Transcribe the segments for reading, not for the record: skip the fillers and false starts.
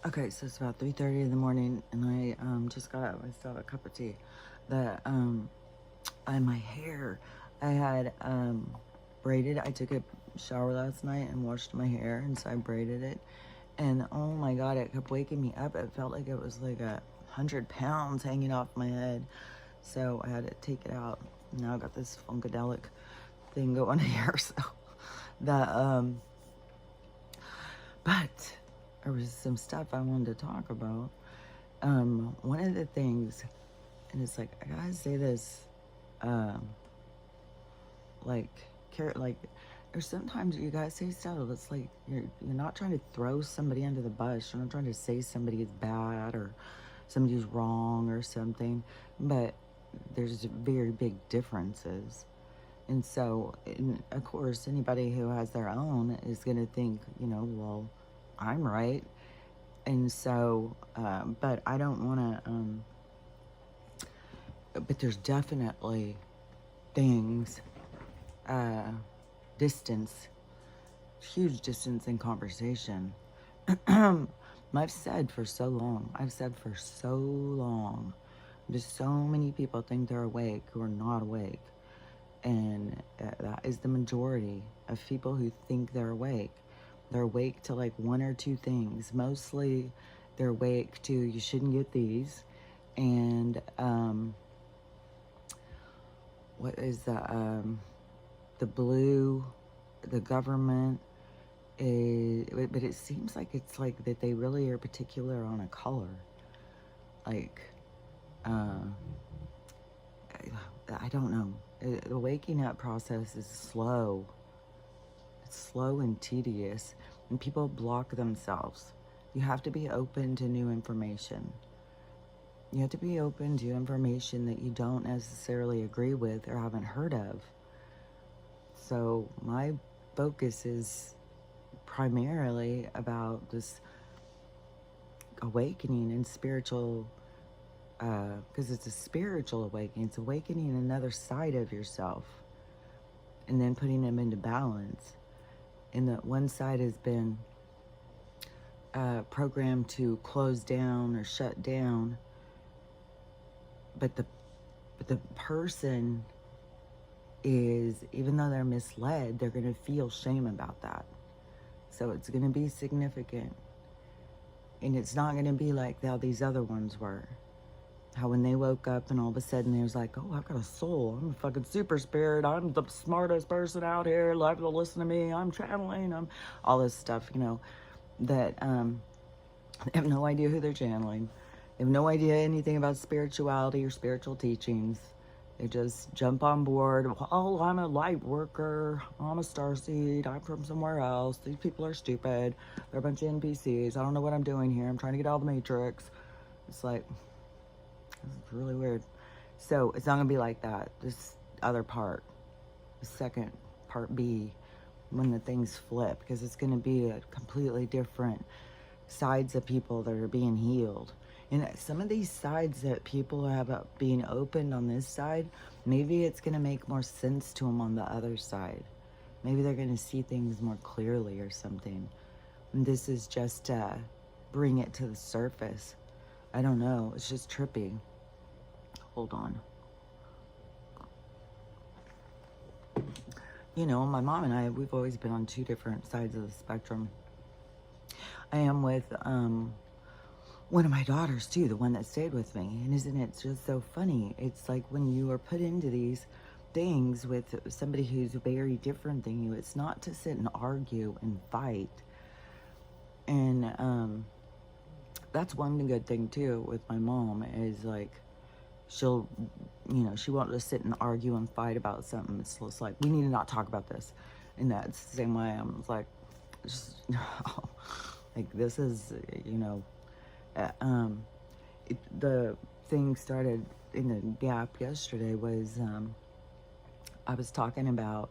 Okay, so it's about 3:30 in the morning, and I just got up. I still have a cup of tea. The and my hair, I had braided. I took a shower last night and washed my hair, and so I braided it. And oh my God, it kept waking me up. It felt like it was like 100 pounds hanging off my head. So I had to take it out. Now I got this funkadelic thing going here. So the but there was some stuff I wanted to talk about. One of the things, and it's like I gotta say this, um, like like there's sometimes you gotta say stuff that's like you're not trying to throw somebody under the bus. You're not trying to say somebody is bad or somebody's wrong or something, but there's very big differences. And so, and of course, anybody who has their own is going to think, well, I'm right. And so, but I don't want to, but there's definitely things, uh, distance, huge distance in conversation. I've said for so long, just so many people think they're awake who are not awake. And that is the majority of people who think they're awake. They're awake to like one or two things. Mostly they're awake to you shouldn't get these. And what is the blue, the government is, but it seems like it's like that they really are particular on a color. Like, I don't know. The waking up process is slow. It's slow and tedious, and people block themselves. You have to be open to new information. You have to be open to information that you don't necessarily agree with or haven't heard of. So my focus is primarily about this awakening and spiritual, because it's a spiritual awakening. It's awakening another side of yourself and then putting them into balance. And that one side has been programmed to close down or shut down, but the person is, even though they're misled, they're going to feel shame about that. So it's going to be significant, and it's not going to be like how these other ones were. How when they woke up and all of a sudden they was like, oh, I've got a soul. I'm a fucking super spirit. I'm the smartest person out here. Love to listen to me. I'm channeling. I'm all this stuff, that they have no idea who they're channeling. They have no idea anything about spirituality or spiritual teachings. They just jump on board. Oh, I'm a light worker. I'm a starseed. I'm from somewhere else. These people are stupid. They're a bunch of NPCs. I don't know what I'm doing here. I'm trying to get out of the Matrix. It's like, it's really weird. So it's not going to be like that. This other part, the second part B, when the things flip, because it's going to be a completely different sides of people that are being healed. And some of these sides that people have being opened on this side, maybe it's going to make more sense to them on the other side. Maybe they're going to see things more clearly or something. And this is just bring it to the surface. I don't know. It's just trippy. Hold on. My mom and I, we've always been on two different sides of the spectrum. I am with one of my daughters too, the one that stayed with me. And isn't it just so funny? It's like when you are put into these things with somebody who's very different than you, it's not to sit and argue and fight. And that's one good thing too with my mom is like, she'll, she won't just sit and argue and fight about something. It's just like, we need to not talk about this. And that's the same way. I'm like, just, like this is, the thing started in the gap yesterday was, I was talking about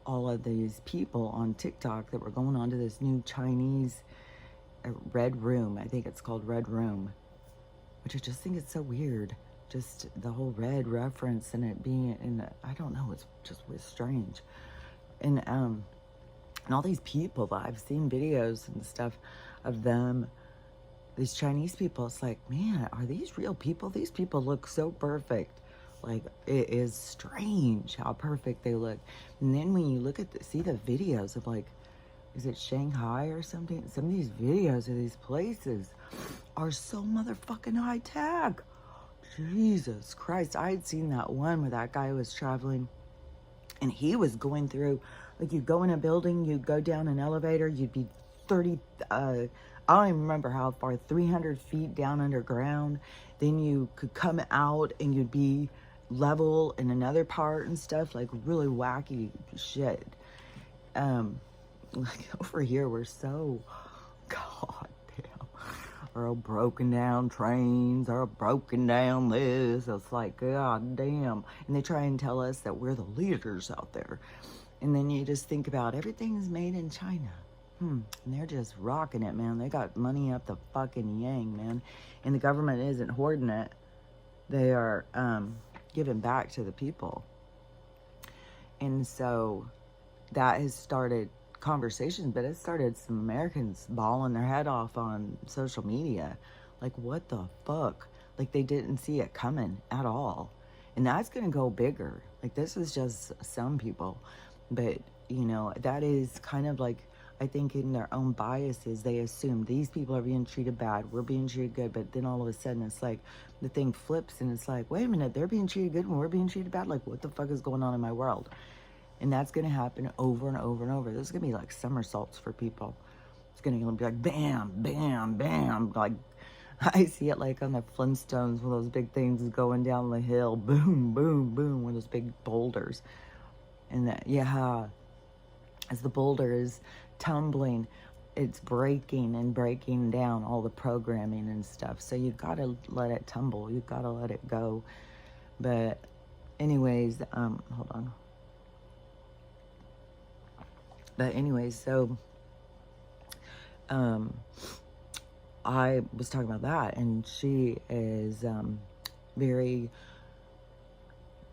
all of these people on TikTok that were going on to this new Chinese Red Room. I think it's called Red Room, which I just think it's so weird. Just the whole red reference and it being in I don't know, it's just strange. And all these people that I've seen videos and stuff of them these Chinese people, it's like, man, are these real people? These people look so perfect. Like, it is strange how perfect they look. And then when you look at see the videos of, like, is it Shanghai or something? Some of these videos of these places are so motherfucking high tech. Jesus Christ. I had seen that one where that guy was traveling and he was going through, like, you'd go in a building, you'd go down an elevator, you'd be 30, I don't even remember how far, 300 feet down underground. Then you could come out and you'd be level in another part and stuff, like really wacky shit. Like over here, we're so, God damn, or broken down trains, or broken down this. It's like, God damn. And they try and tell us that we're the leaders out there. And then you just think about everything's made in China. And they're just rocking it, man. They got money up the fucking yang, man. And the government isn't hoarding it. They are giving back to the people. And so that has started conversations, but it started some Americans bawling their head off on social media. Like, what the fuck? Like, they didn't see it coming at all. And that's going to go bigger. Like, this is just some people. But, you know, that is kind of like, I think in their own biases, they assume these people are being treated bad, we're being treated good, but then all of a sudden it's like the thing flips and it's like, wait a minute, they're being treated good and we're being treated bad? Like, what the fuck is going on in my world? And that's going to happen over and over and over. This is going to be like somersaults for people. It's going to be like bam, bam, bam. Like, I see it like on the Flintstones, when those big things going down the hill. Boom, boom, boom, with those big boulders. And that, yeah, as the boulder is tumbling, it's breaking and breaking down all the programming and stuff. So you've got to let it tumble. You've got to let it go. But anyways, hold on. But anyways, so I was talking about that, and she is very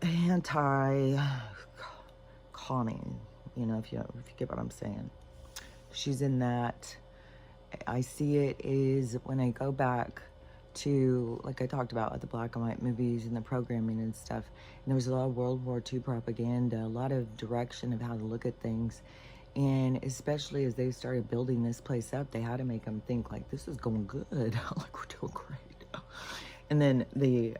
anti-Connie, you know, if you get what I'm saying. She's in that. I see it is when I go back to, like I talked about, the black and white movies and the programming and stuff, and there was a lot of World War II propaganda, a lot of direction of how to look at things. And especially as they started building this place up, they had to make them think like, this is going good. Like, we're doing great. And then the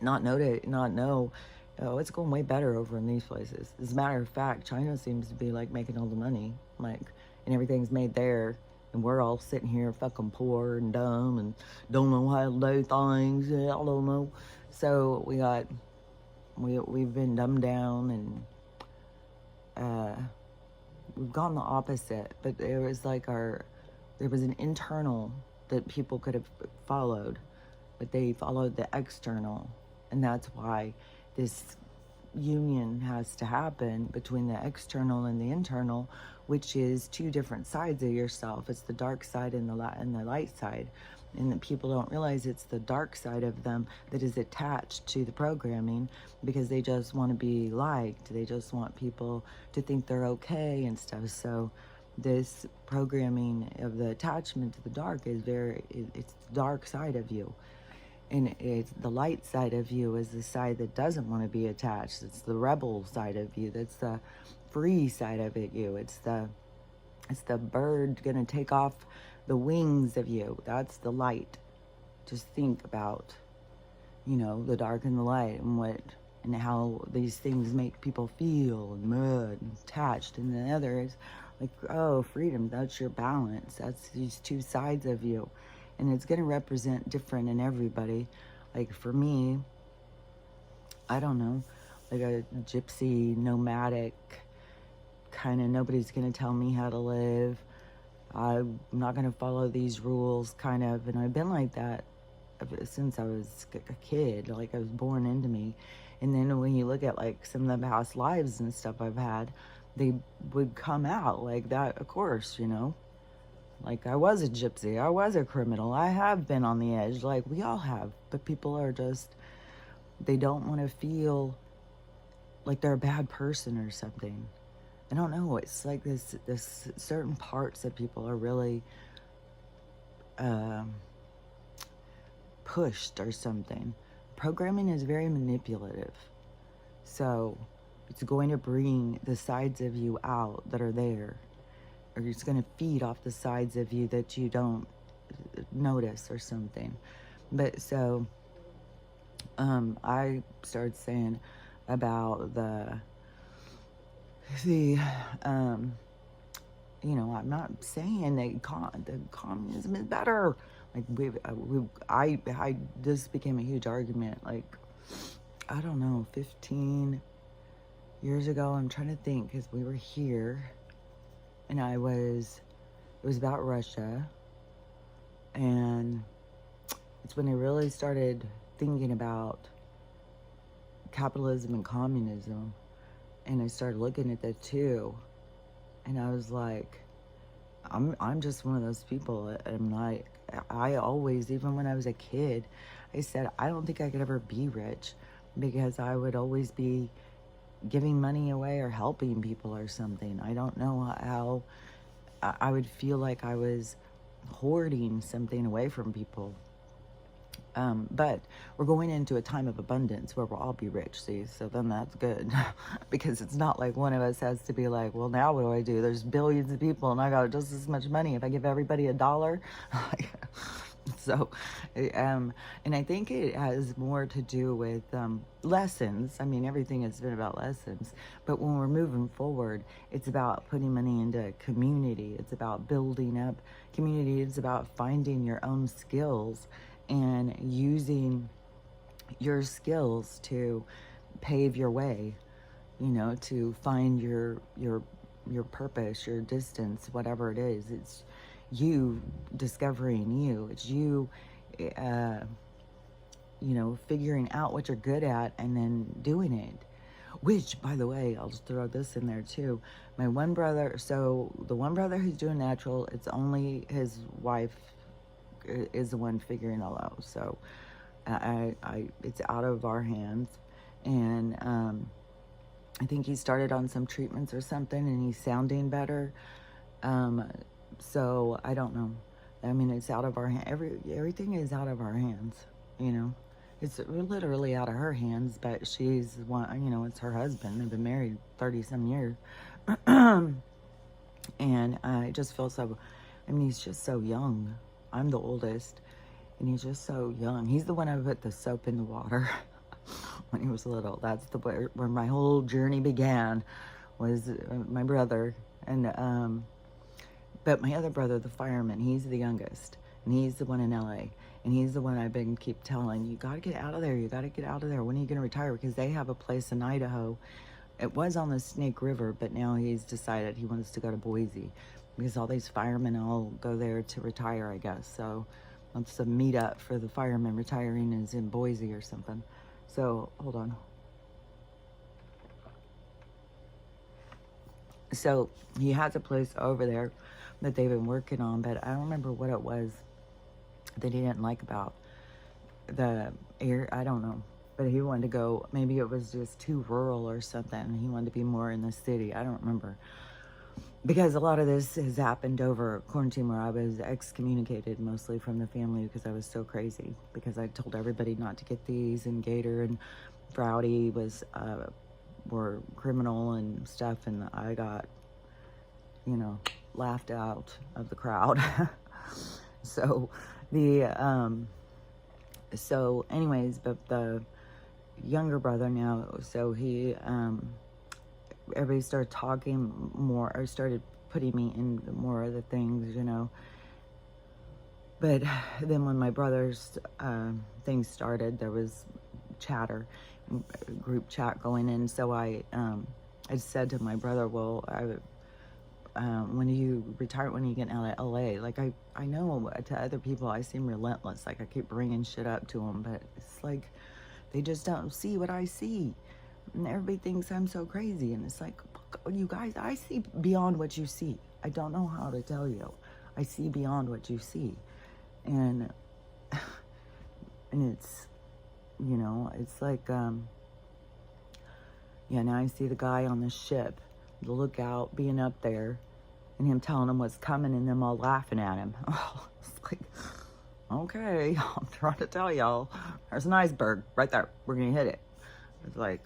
not know, oh, it's going way better over in these places. As a matter of fact, China seems to be like making all the money, like, and everything's made there. And we're all sitting here fucking poor and dumb and don't know how to do things. I don't know. So we've been dumbed down, and we've gone the opposite. But there was an internal that people could have followed, but they followed the external. And that's why this union has to happen between the external and the internal, which is two different sides of yourself. It's the dark side and the light side. And that people don't realize it's the dark side of them that is attached to the programming, because they just want to be liked. They just want people to think they're okay and stuff. So this programming of the attachment to the dark is it's the dark side of you. And it's the light side of you is the side that doesn't want to be attached. It's the rebel side of you. That's the free side of you. It's the bird gonna take off the wings of you. That's the light. Just think about, you know, the dark and the light, and how these things make people feel, and mud and attached. And the other is like, oh, freedom. That's your balance. That's these two sides of you. And it's going to represent different in everybody. Like for me, I don't know, like a gypsy, nomadic, kind of nobody's going to tell me how to live. I'm not going to follow these rules, kind of. And I've been like that since I was a kid, like I was born into me. And then when you look at like some of the past lives and stuff I've had, they would come out like that, of course, you know. Like, I was a gypsy, I was a criminal, I have been on the edge, like we all have. But people are just, they don't want to feel like they're a bad person or something. I don't know, it's like this certain parts of people are really pushed or something. Programming is very manipulative. So it's going to bring the sides of you out that are there, or it's going to feed off the sides of you that you don't notice or something. But so I started saying about the you know, I'm not saying that the communism is better. Like I this became a huge argument. Like, I don't know, 15 years ago. I'm trying to think, because we were here, and it was about Russia, and it's when I really started thinking about capitalism and communism, and I started looking at the two, and I was like, I'm just one of those people. I'm like, I always, even when I was a kid, I said I don't think I could ever be rich, because I would always be giving money away or helping people or something. I don't know how I would feel like I was hoarding something away from people. But we're going into a time of abundance where we'll all be rich, see? So then that's good. Because it's not like one of us has to be like, well, now what do I do? There's billions of people and I got just as much money. If I give everybody $1, so, and I think it has more to do with lessons. I mean, everything has been about lessons. But when we're moving forward, it's about putting money into community. It's about building up community. It's about finding your own skills and using your skills to pave your way, you know, to find your purpose, your distance, whatever it is. It's you discovering you. It's you, you know, figuring out what you're good at and then doing it. Which, by the way, I'll just throw this in there too. My one brother, so the one brother who's doing natural, it's only his wife is the one figuring it all out. So it's out of our hands. And I think he started on some treatments or something, and he's sounding better. So I don't know. I mean, it's out of our hands. Everything is out of our hands, you know. It's literally out of her hands, but she's one, you know, it's her husband. They've been married 30-some years. And I just feel so, I mean, he's just so young. I'm the oldest, and he's just so young. He's the one I put the soap in the water when he was little. That's where my whole journey began, was my brother. And but my other brother, the fireman, he's the youngest, and he's the one in LA, and he's the one I've been keep telling, you got to get out of there. You got to get out of there. When are you going to retire? Because they have a place in Idaho. It was on the Snake River, but now he's decided he wants to go to Boise, because all these firemen all go there to retire, I guess. So it's a meetup for the firemen retiring is in Boise or something. So hold on. So he has a place over there that they've been working on, but I don't remember what it was that he didn't like about the air. I don't know. But he wanted to go, maybe it was just too rural or something. He wanted to be more in the city. I don't remember. Because a lot of this has happened over quarantine, where I was excommunicated mostly from the family because I was so crazy. Because I told everybody not to get these, and Gator and Rowdy were criminal and stuff, and I got, you know, laughed out of the crowd. So so anyways, but the younger brother now, so he everybody started talking more, or started putting me in more of the things, you know. But then when my brother's thing started, there was chatter, group chat going in. So I said to my brother, well, when do you retire? When do you get out of LA? Like, I know to other people I seem relentless. Like, I keep bringing shit up to them, but it's like they just don't see what I see. And everybody thinks I'm so crazy. And it's like, you guys, I see beyond what you see. I don't know how to tell you. I see beyond what you see. And it's, you know, it's like, yeah, now I see the guy on the ship, the lookout, being up there, and him telling them what's coming, and them all laughing at him. Oh, it's like, okay, I'm trying to tell y'all, there's an iceberg right there. We're gonna hit it. It's like,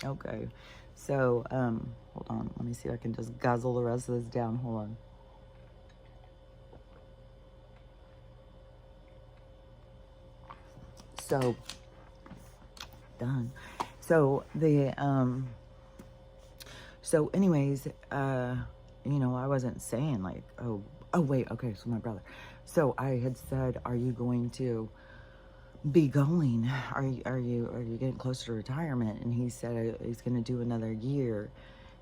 okay. So, hold on. Let me see if I can just guzzle the rest of this down. Hold on. So, done. So, so anyways, you know, I wasn't saying like, oh, wait, okay, so my brother. So I had said, are you going to be going? Are you getting closer to retirement? And he said he's going to do another year.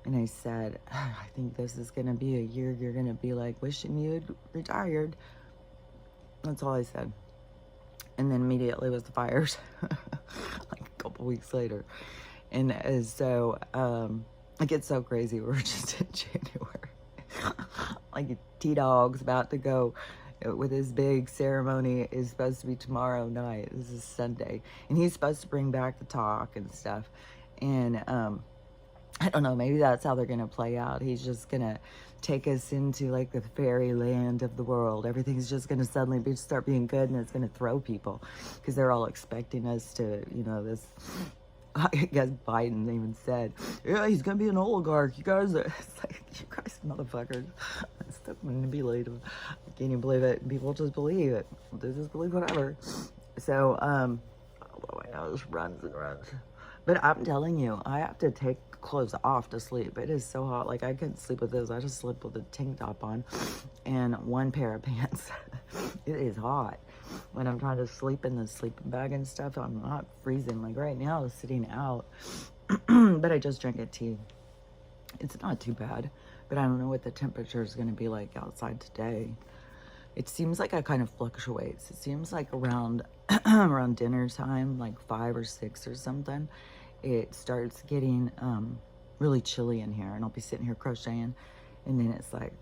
And I said, I think this is going to be a year you're going to be like wishing you'd retired. That's all I said. And then immediately was the fires, like a couple weeks later. And so, like, it's so crazy. We're just in January. Like, T-Dog's about to go with his big ceremony is supposed to be tomorrow night. This is Sunday. And he's supposed to bring back the talk and stuff. And, I don't know, maybe that's how they're going to play out. He's just going to take us into like the fairyland of the world. Everything's just going to suddenly start being good, and it's going to throw people because they're all expecting us to, you know, this. I guess Biden even said, yeah, he's going to be an oligarch. You guys are, it's like, you guys motherfuckers. I still couldn't believe it. I can't even believe it. People just believe it. They just believe whatever. So, although I know this runs and runs. But I'm telling you, I have to take clothes off to sleep. It is so hot. Like, I couldn't sleep with this. I just slept with a tank top on and one pair of pants. It is hot. When I'm trying to sleep in the sleeping bag and stuff, I'm not freezing. Like, right now, I'm sitting out. But I just drank a tea. It's not too bad. But I don't know what the temperature is going to be like outside today. It seems like it kind of fluctuates. It seems like around around dinner time, like 5 or 6 or something, it starts getting really chilly in here, and I'll be sitting here crocheting, and then it's like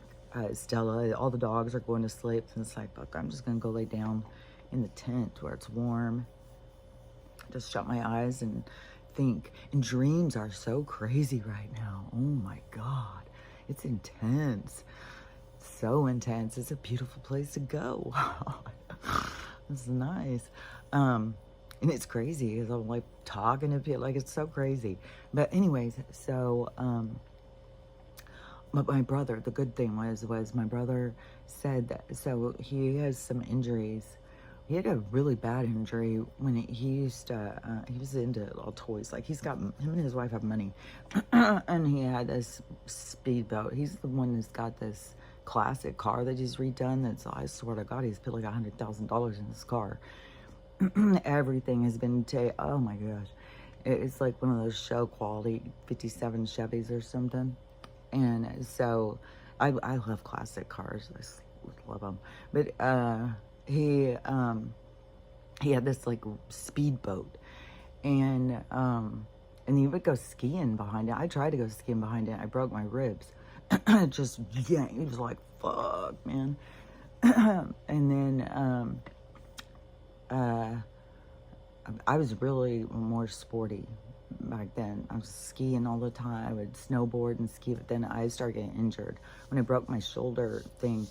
Stella, all the dogs are going to sleep, and it's like, fuck, I'm just gonna go lay down in the tent where it's warm, just shut my eyes and think. And dreams are so crazy right now. Oh my god, it's intense, so intense. It's a beautiful place to go. It's nice. And it's crazy because I'm like talking to people, like it's so crazy. But anyways, so my brother, the good thing was my brother said that, so he has some injuries. He had a really bad injury when he used to, he was into all toys. Like, he's got, him and his wife have money. And he had this speedboat. He's the one that's got this classic car that he's redone. That's, I swear to God, he's put like $100,000 in this car. Everything has been oh my gosh, it's like one of those show quality 57 Chevys or something. And so I love classic cars. I just love them. But he had this like speedboat, and he would go skiing behind it. I tried to go skiing behind it. I broke my ribs. Just, yeah, he was like, fuck, man. And then I was really more sporty back then. I was skiing all the time. I would snowboard and ski, but then I started getting injured. When I broke my shoulder thing,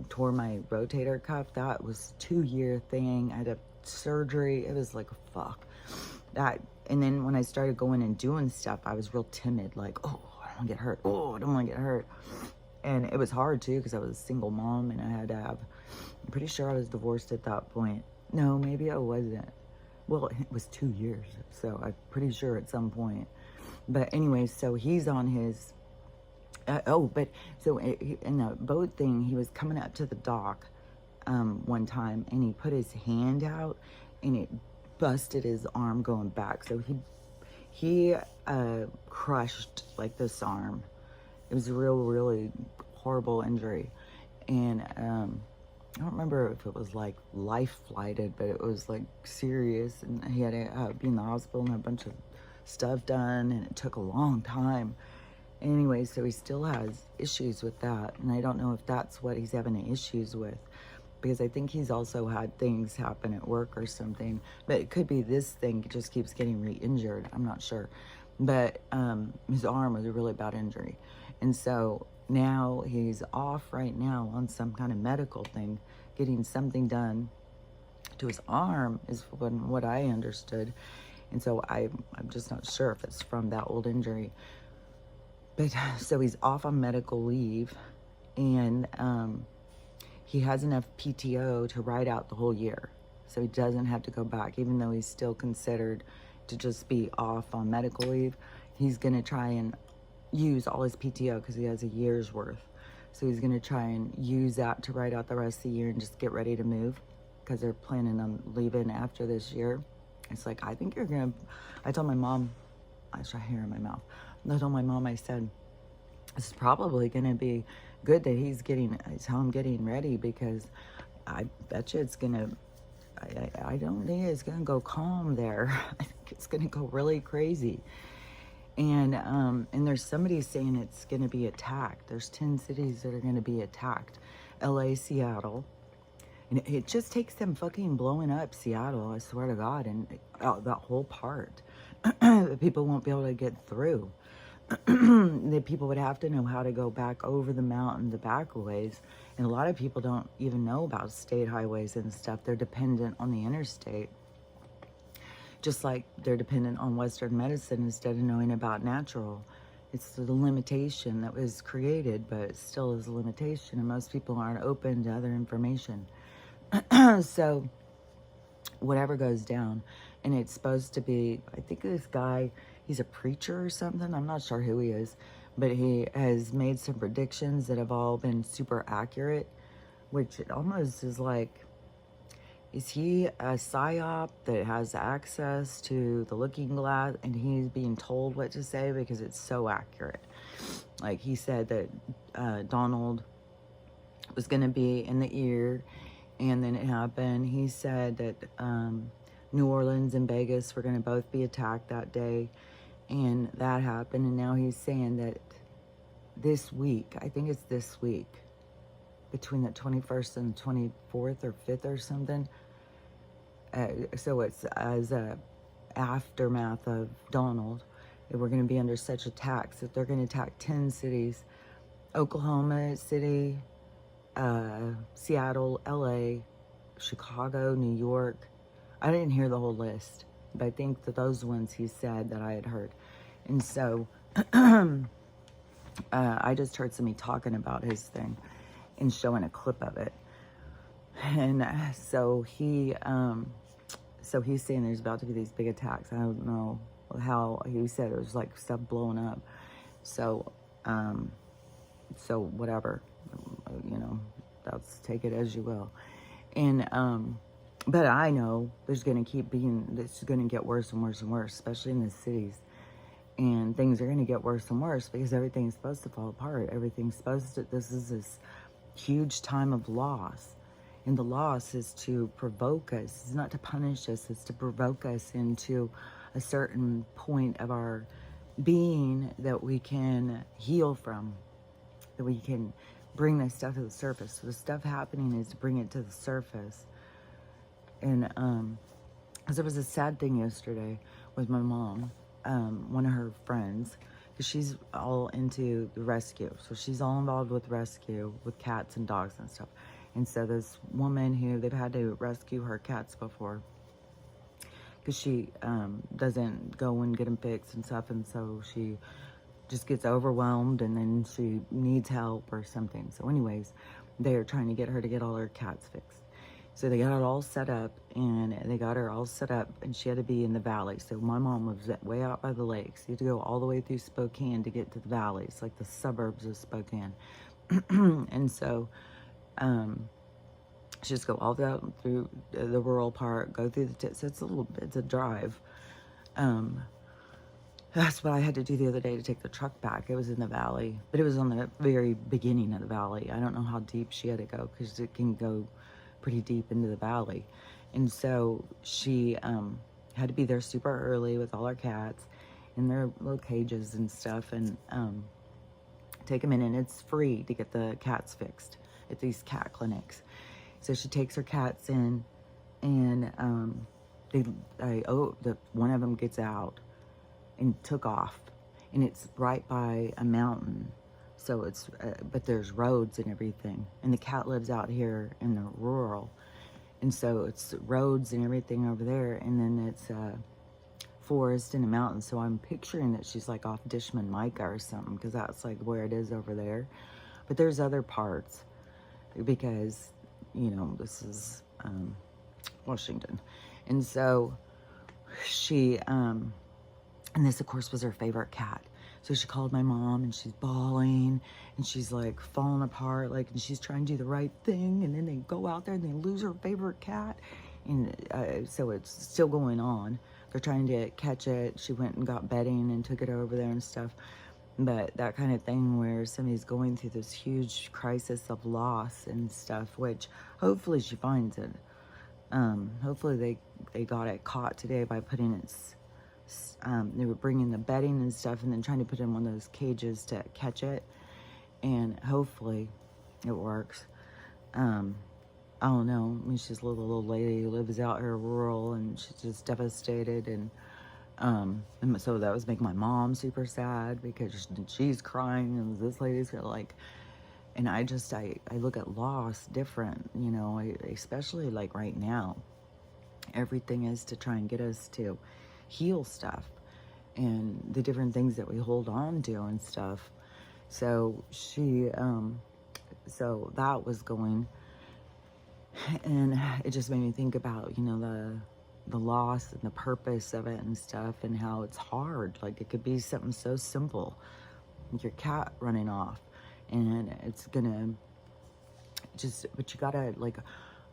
tore my rotator cuff, that was a 2-year thing. I had a surgery. It was like, fuck. And then when I started going and doing stuff, I was real timid. Like, oh, I don't want to get hurt. Oh, I don't want to get hurt. And it was hard, too, because I was a single mom, and I had to have, I'm pretty sure I was divorced at that point. No, maybe I wasn't. Well, it was 2 years, so I'm pretty sure at some point. But anyway, so he's on his, so in the boat thing, he was coming up to the dock one time, and he put his hand out, and it busted his arm going back. So he crushed, like, this arm. It was a really horrible injury. And I don't remember if it was like life flighted, but it was like serious, and he had to be in the hospital and have a bunch of stuff done, and it took a long time. Anyway, so he still has issues with that, and I don't know if that's what he's having issues with, because I think he's also had things happen at work or something. But it could be this thing just keeps getting re-injured. I'm not sure. But his arm was a really bad injury. And so now he's off right now on some kind of medical thing, getting something done to his arm, is from what I understood. And so I'm just not sure if it's from that old injury. But so he's off on medical leave, and he has enough PTO to ride out the whole year. So he doesn't have to go back, even though he's still considered to just be off on medical leave. He's going to try and use all his PTO because he has a year's worth. So he's going to try and use that to ride out the rest of the year and just get ready to move, because they're planning on leaving after this year. It's like, I think you're going to, I told my mom, I should hair in my mouth. I told my mom, I said, it's probably going to be good that he's home getting ready, because I bet you it's going to, I don't think it's going to go calm there. I think it's going to go really crazy. And there's somebody saying it's going to be attacked. There's 10 cities that are going to be attacked. LA, Seattle. And it just takes them fucking blowing up Seattle, I swear to God, and that whole part. People won't be able to get through. The people would have to know how to go back over the mountain, the back ways. And a lot of people don't even know about state highways and stuff. They're dependent on the interstate. Just like they're dependent on Western medicine instead of knowing about natural. It's the limitation that was created, but it still is a limitation. And most people aren't open to other information. So whatever goes down, and it's supposed to be, I think this guy, he's a preacher or something, I'm not sure who he is, but he has made some predictions that have all been super accurate, which it almost is like, is he a psyop that has access to the looking glass and he's being told what to say because it's so accurate? Like, he said that Donald was going to be in the ear, and then it happened. He said that New Orleans and Vegas were going to both be attacked that day, and that happened. And now he's saying that this week, I think it's this week, between the 21st and the 24th or 5th or something. So it's as a aftermath of Donald, that we're going to be under such attacks that they're going to attack 10 cities: Oklahoma City, Seattle, LA, Chicago, New York. I didn't hear the whole list, but I think that those ones he said that I had heard. And so I just heard somebody talking about his thing and showing a clip of it. And so he's saying there's about to be these big attacks. I don't know how he said it was like stuff blowing up. So whatever, that's, take it as you will. And but I know there's going to keep being, it's going to get worse and worse and worse, especially in the cities. And things are going to get worse and worse because everything's supposed to fall apart. Everything's supposed to, this is this huge time of loss. And the loss is to provoke us. It's not to punish us. It's to provoke us into a certain point of our being that we can heal from, that we can bring this stuff to the surface. So the stuff happening is to bring it to the surface. And because there was a sad thing yesterday with my mom, one of her friends, because she's all into the rescue. So she's all involved with rescue, with cats and dogs and stuff. And so this woman who, they've had to rescue her cats before, because she doesn't go and get them fixed and stuff. And so she just gets overwhelmed, and then she needs help or something. So anyways, they're trying to get her to get all her cats fixed. So they got it all set up, and they got her all set up, and she had to be in the valley. So my mom was way out by the lakes. You had to go all the way through Spokane to get to the valleys, like the suburbs of Spokane. And so she just go all the way through the rural part, go through the, so it's a drive. That's what I had to do the other day to take the truck back. It was in the valley, but it was on the very beginning of the valley. I don't know how deep she had to go, because it can go pretty deep into the valley. And so she had to be there super early with all our cats in their little cages and stuff, and take them in, and it's free to get the cats fixed at these cat clinics. So she takes her cats in, and one of them gets out and took off, and it's right by a mountain. So it's, but there's roads and everything. And the cat lives out here in the rural. And so it's roads and everything over there. And then it's forest and a mountain. So I'm picturing that she's like off Dishman Micah or something, because that's like where it is over there. But there's other parts, because, you know, this is Washington. And so she, and this of course was her favorite cat. So she called my mom, and she's bawling, and she's like falling apart, like, and she's trying to do the right thing, and then they go out there and they lose her favorite cat. And so it's still going on. They're trying to catch it. She went and got bedding and took it over there and stuff. But that kind of thing where somebody's going through this huge crisis of loss and stuff, which hopefully she finds it. Hopefully they got it caught today by putting its, they were bringing the bedding and stuff and then trying to put it in one of those cages to catch it. And hopefully it works. I don't know. I mean, she's a little lady who lives out here rural, and she's just devastated. And so that was making my mom super sad, because she's crying, and this lady's like, and I look at loss different, you know, especially like right now. Everything is to try and get us to heal stuff and the different things that we hold on to and stuff. So so that was going, and it just made me think about, you know, the loss and the purpose of it and stuff, and how it's hard. Like, it could be something so simple, like your cat running off, and it's gonna just, but you gotta like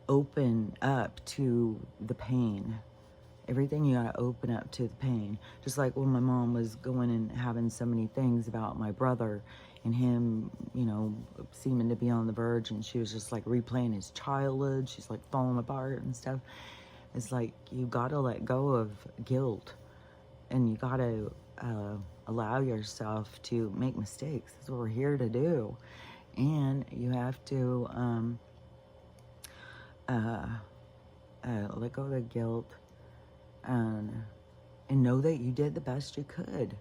open up to the pain. Everything, you gotta open up to the pain. Just like when my mom was going and having so many things about my brother and him, you know, seeming to be on the verge, and she was just like replaying his childhood. She's like falling apart and stuff. It's like, you gotta let go of guilt, and you gotta allow yourself to make mistakes. That's what we're here to do. And you have to let go of the guilt, and know that you did the best you could.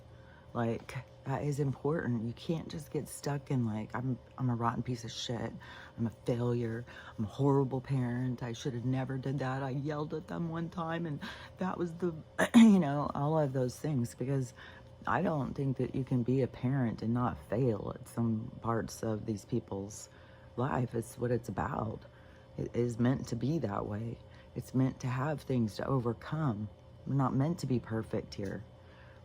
Like, that is important. You can't just get stuck in like, I'm a rotten piece of shit. I'm a failure. I'm a horrible parent. I should have never did that. I yelled at them one time, and that was the, you know, all of those things. Because I don't think that you can be a parent and not fail at some parts of these people's life. It's what it's about. It is meant to be that way. It's meant to have things to overcome. We're not meant to be perfect here.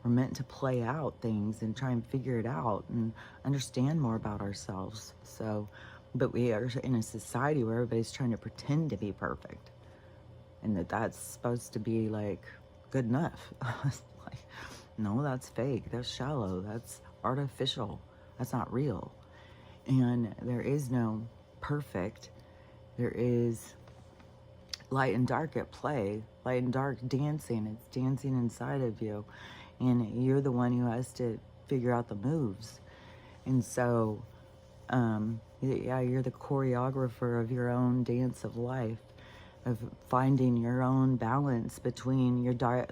We're meant to play out things and try and figure it out and understand more about ourselves. So, but we are in a society where everybody's trying to pretend to be perfect, and that's supposed to be like good enough. Like, no, that's fake. That's shallow. That's artificial. That's not real. And there is no perfect. There is light and dark at play. Light and dark dancing. It's dancing inside of you. And you're the one who has to figure out the moves. And so, yeah, you're the choreographer of your own dance of life, of finding your own balance between your dark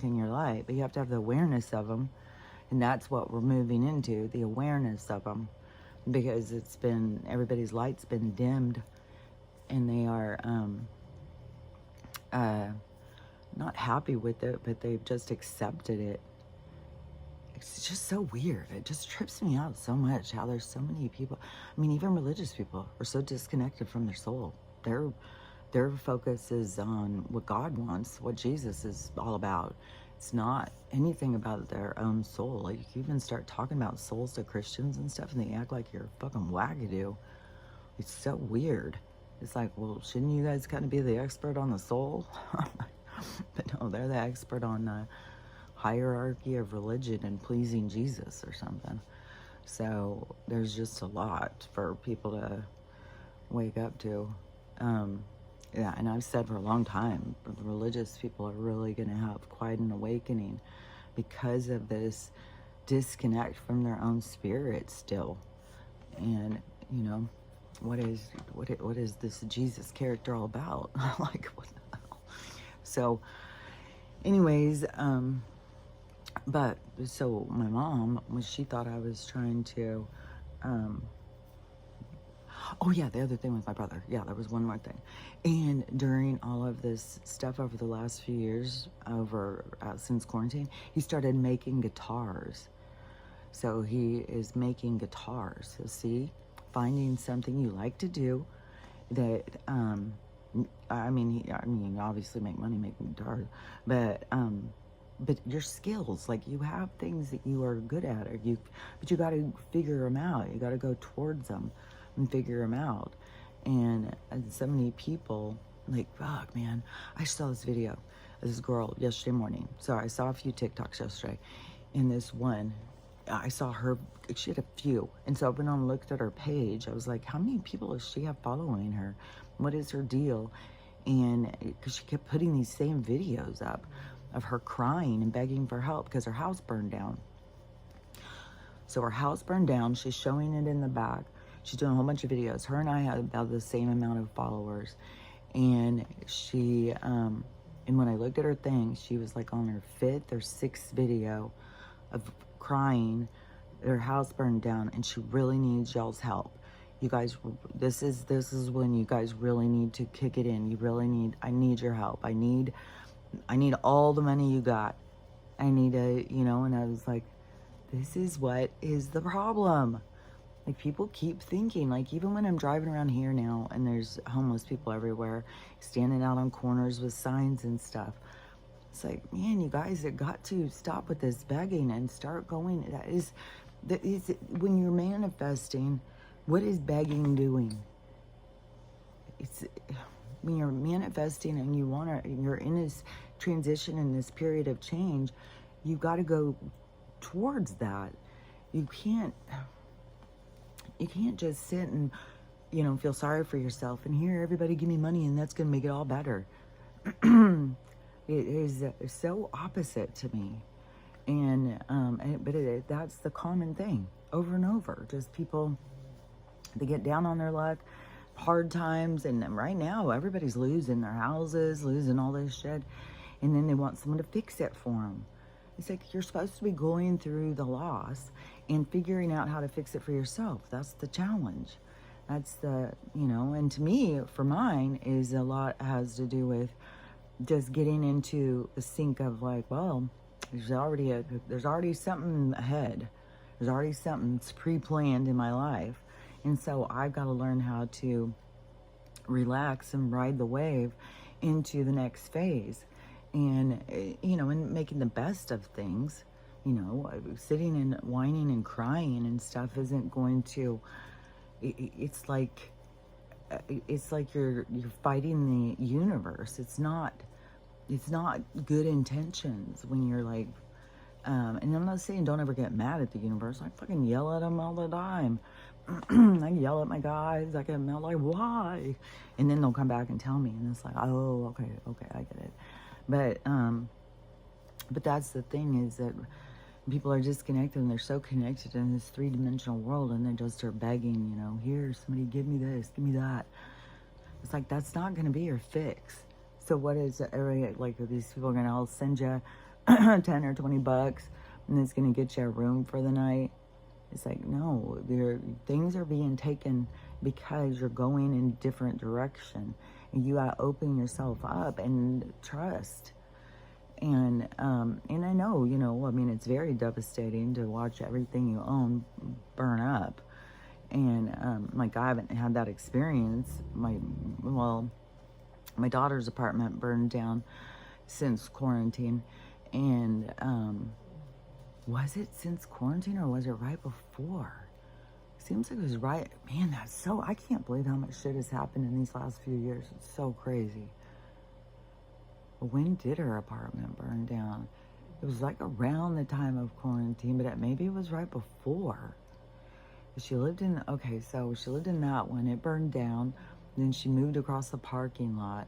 and your light. But you have to have the awareness of them. And that's what we're moving into, the awareness of them. Because everybody's light's been dimmed. And they are not happy with it, but they've just accepted it. It's just so weird. It just trips me out so much how there's so many people. I mean, even religious people are so disconnected from their soul. Their focus is on what God wants, what Jesus is all about. It's not anything about their own soul. Like, you even start talking about souls to Christians and stuff, and they act like you're a fucking wagadoo. It's so weird. It's like, well, shouldn't you guys kind of be the expert on the soul? But no, they're the expert on the hierarchy of religion and pleasing Jesus or something. So there's just a lot for people to wake up to. Yeah, and I've said for a long time, the religious people are really going to have quite an awakening because of this disconnect from their own spirit still. And, you know, what is this Jesus character all about? Like, what the hell? So, anyways, but so my mom, she thought I was trying to oh yeah, the other thing with my brother. Yeah, there was one more thing. And during all of this stuff over the last few years, since quarantine, he started making guitars. So he is making guitars. So see, finding something you like to do that, I mean, obviously make money making guitars, but your skills, like you have things that you are good at, but you got to figure them out. You got to go towards them and figure them out. And so many people, like, fuck, man, I saw this video of this girl yesterday morning. So I saw a few TikToks yesterday, and this one, I saw her, she had a few. And so I went on and looked at her page. I was like, how many people does she have following her? What is her deal? And because she kept putting these same videos up of her crying and begging for help because her house burned down. So her house burned down. She's showing it in the back. She's doing a whole bunch of videos. Her and I have about the same amount of followers. And and when I looked at her thing, she was like on her 5th or 6th video of crying. Her house burned down and she really needs y'all's help. You guys, this is when you guys really need to kick it in. I need your help. I need all the money you got. I need and I was like, this is what is the problem. Like, people keep thinking, like, even when I'm driving around here now and there's homeless people everywhere, standing out on corners with signs and stuff. It's like, man, you guys have got to stop with this begging and start going. That is when you're manifesting, what is begging doing? It's when you're manifesting and you're in this transition, in this period of change, you've got to go towards that. You can't just sit and, feel sorry for yourself and here, everybody give me money and that's going to make it all better. It is so opposite to me. But that's the common thing over and over. Just people, they get down on their luck, hard times, and right now everybody's losing their houses, losing all this shit, and then they want someone to fix it for them. It's like, you're supposed to be going through the loss and figuring out how to fix it for yourself. That's the challenge. That's and to me, for mine, is a lot has to do with just getting into the sync of like, well, there's already something ahead. There's already something pre-planned in my life. And so I've got to learn how to relax and ride the wave into the next phase. And, and making the best of things, sitting and whining and crying and stuff isn't going to, it's like you're fighting the universe. It's not good intentions when you're like, and I'm not saying don't ever get mad at the universe. I fucking yell at them all the time. I yell at my guys. I get mad, like, why? And then they'll come back and tell me, and it's like, oh, okay, I get it. But that's the thing, is that people are disconnected and they're so connected in this 3-dimensional world, and they just are begging, here, somebody give me this, give me that. It's like, that's not going to be your fix. So what is it? Like, these people are going to all send you 10 or 20 bucks and it's going to get you a room for the night? It's like, no, things are being taken because you're going in a different direction, and you got to open yourself up and trust. And I know, it's very devastating to watch everything you own burn up. And I haven't had that experience. My daughter's apartment burned down since quarantine, and was it since quarantine or was it right before? Seems like it was right. Man, I can't believe how much shit has happened in these last few years. It's so crazy. When did her apartment burn down? It was like around the time of quarantine, but maybe it was right before. She lived in that one. It burned down. Then she moved across the parking lot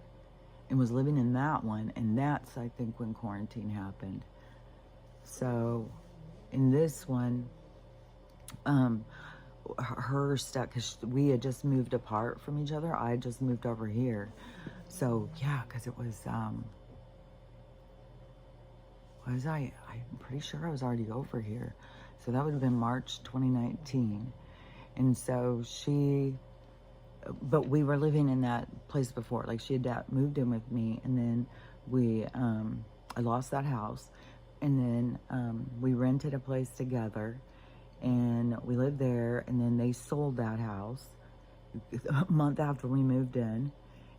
and was living in that one. And that's, I think, when quarantine happened. So in this one, her stuff, because we had just moved apart from each other. I just moved over here. So yeah, because it was, I'm pretty sure I was already over here. So that would have been March 2019. And so but we were living in that place before. Like, she had moved in with me, and then I lost that house, and then we rented a place together, and we lived there, and then they sold that house a month after we moved in,